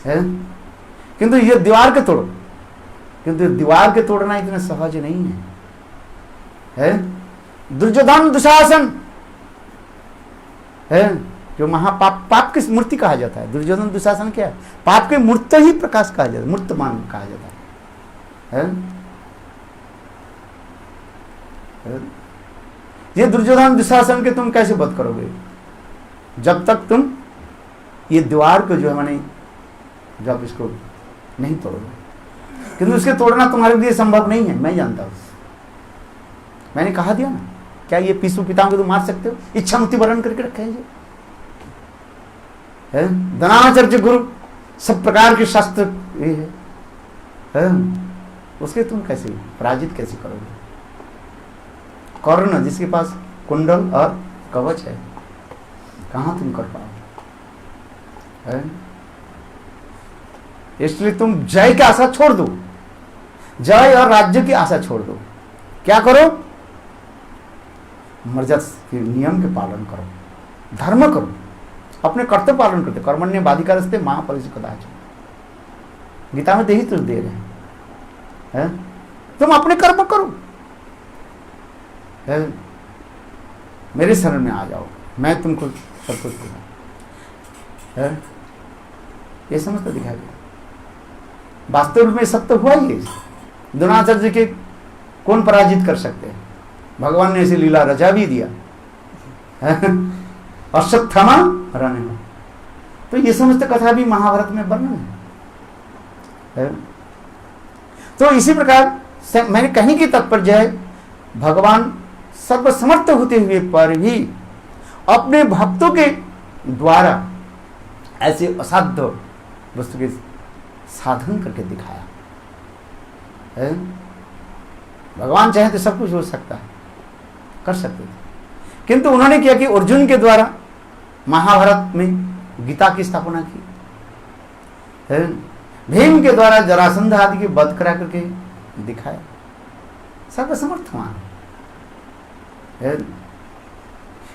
है। किंतु ये दीवार के तोड़ो, किंतु दीवार के तोड़ना इतना सहज नहीं है। दुर्योधन दुशासन है जो महापाप, पाप की मूर्ति कहा जाता है। दुर्योधन दुशासन क्या है, पाप के मूर्त ही प्रकाश कहा जाता है, मूर्तमान कहा जाता है। ये दुर्योधन दुशासन के तुम कैसे वध करोगे, जब तक तुम ये दीवार को जो है माने जब इसको नहीं तोड़ोगे। किंतु उसके तोड़ना तुम्हारे लिए संभव नहीं है, मैं जानता हूं। मैंने कहा दिया ना, क्या ये भीष्म पितामह को तुम मार सकते हो, इच्छा मुक्ति वर्ण करके रखे हैं द्रोणाचार्य गुरु, सब प्रकार के शास्त्र ये है, उसके तुम कैसे पराजित कैसे करोगे। कर्ण जिसके पास कुंडल और कवच है, कहां तुम कर पाओगे। इसलिए तुम जय की आशा छोड़ दो, जय और राज्य की आशा छोड़ दो। क्या करो, मर्यादा के नियम के पालन करो, धर्म करो, अपने कर्तव्य पालन करते। कर्मण्य बाधिकारस्ते महाफलस्य कदाचन, गीता में तो यही तुझ दे रहे हैं। तुम अपने कर्म करो, मेरे शरण में आ जाओ, मैं तुमको सब कुछ दूंगा। ये समझ तो दिखाई दिया, वास्तव रूप में सब तो हुआ ही है। द्रोणाचार्य के कौन पराजित कर सकते हैं, भगवान ने ऐसी लीला रचा भी दिया। अश्वत्थामा हराने में, तो ये समस्त कथा भी महाभारत में वर्णन है। तो इसी प्रकार मैंने कहने की तात्पर्य है, भगवान सर्वसमर्थ होते हुए पर भी अपने भक्तों के द्वारा ऐसे असाध्य वस्तु के साधन करके दिखाया है। भगवान चाहे तो सब कुछ हो सकता है, कर सकते थे, किंतु उन्होंने किया कि अर्जुन के द्वारा महाभारत में गीता की स्थापना की है, भीम के द्वारा जरासंध आदि के वध करा करके दिखाया, सर्वसमर्थ वहां है।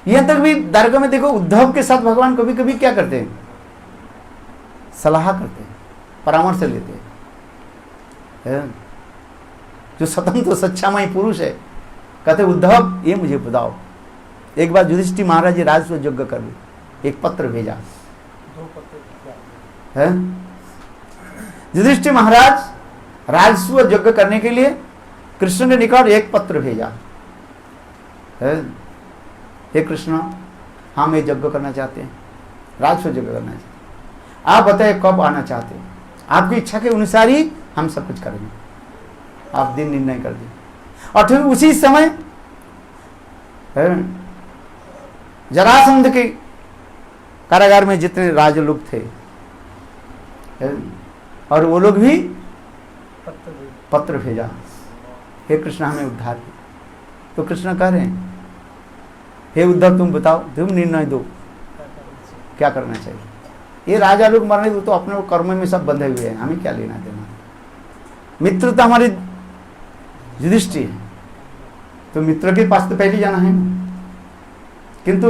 यहां तक भी द्वारका में देखो, उद्धव के साथ भगवान कभी कभी क्या करते हैं, सलाह करते हैं, परामर्श लेते हैं। जो स्वतंत्र सच्चामय पुरुष है, कहते उद्धव ये मुझे बताओ। एक बार युधिष्ठिर महाराज जी राजस्व यज्ञ कर ली, एक पत्र भेजा है। युधिष्ठिर महाराज राजस्व यज्ञ करने के लिए कृष्ण के निकट एक पत्र भेजा है, हे कृष्ण हम ये यज्ञ करना चाहते हैं, राजस्व यज्ञ करना चाहते हैं, आप बताए कब आना चाहते हैं, आपकी इच्छा के अनुसार ही हम सब कुछ करेंगे, आप दिन निर्णय कर दें। और फिर उसी समय जरासंध के कारागार में जितने राजा लोग थे और वो लोग भी पत्र भेजा, हे कृष्ण हमें उद्धार किया। तो कृष्ण कह रहे हैं, हे उद्धव तुम बताओ, तुम निर्णय दो क्या करना चाहिए। ये राजा लोग मरने दो, तो अपने कर्म में सब बंधे हुए हैं, हमें क्या लेना देना। मित्र तो हमारे युधिष्ठिर है, तो मित्र के पास तो पहले जाना है। किंतु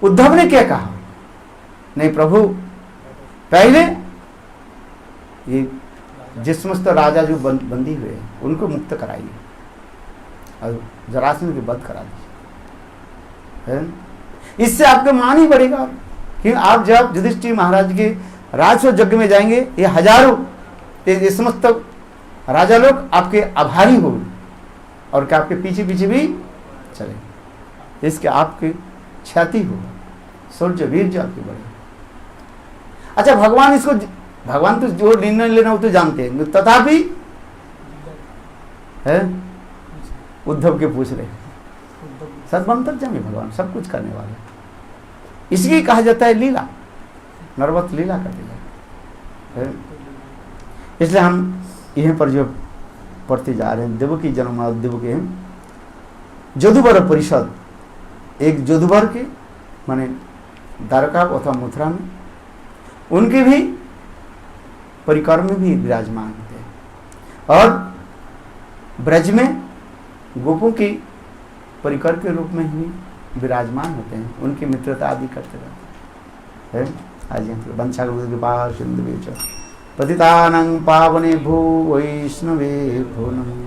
उद्धव ने क्या कहा, नहीं प्रभु पहले ये जिस समस्त राजा जो बंदी हुए हैं उनको मुक्त कराइए और जरासंध के वध करा दीजिए। इससे आपका मान ही बढ़ेगा कि आप जब युधिष्ठिर महाराज के राजस्व यज्ञ में जाएंगे, ये हजारों ये समस्त राजा लोग आपके आभारी हो और क्या आपके पीछे पीछे भी चले, इसके आपकी क्षति हो, शौर्य वीर्य आपके बढ़े। अच्छा भगवान तो जो निर्णय लेना वो तो जानते हैं, तथापि है उद्धव के पूछ रहे, सर्वंतर्यामी भगवान सब कुछ करने वाले, इसलिए कहा जाता है लीला, नरवत लीला कर दिया। इसलिए हम यहीं पर जो पढ़ते जा रहे हैं, देवकी जन्म देवकी जदुबर परिषद, एक जदुबर के माने द्वारका अथवा मथुरा में उनके भी परिकर में भी विराजमान होते हैं और ब्रज में गोपों की परिकर के रूप में ही विराजमान होते हैं, उनकी मित्रता आदि करते रहते हैं। आज यहाँ वंशा कृपा सिंधु पतितानां पावने भू वैष्णवे भो नमः।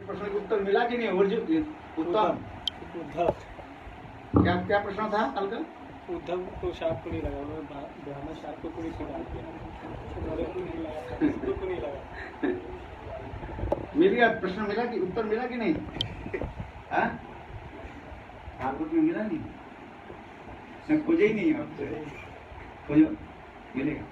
प्रश्न का उत्तर मिला कि नहीं? और जो उत्तम क्या क्या प्रश्न था कल का? उद्धव को शाप को नहीं लगा, उन्होंने ब्राह्मण शाप को पूरी डाल दिया, मिल गया प्रश्न, मिला कि उत्तर मिला कि नहीं? हाँ आपको क्यों मिला नहीं? खोजे ही नहीं आपसे, खोजो मिलेगा।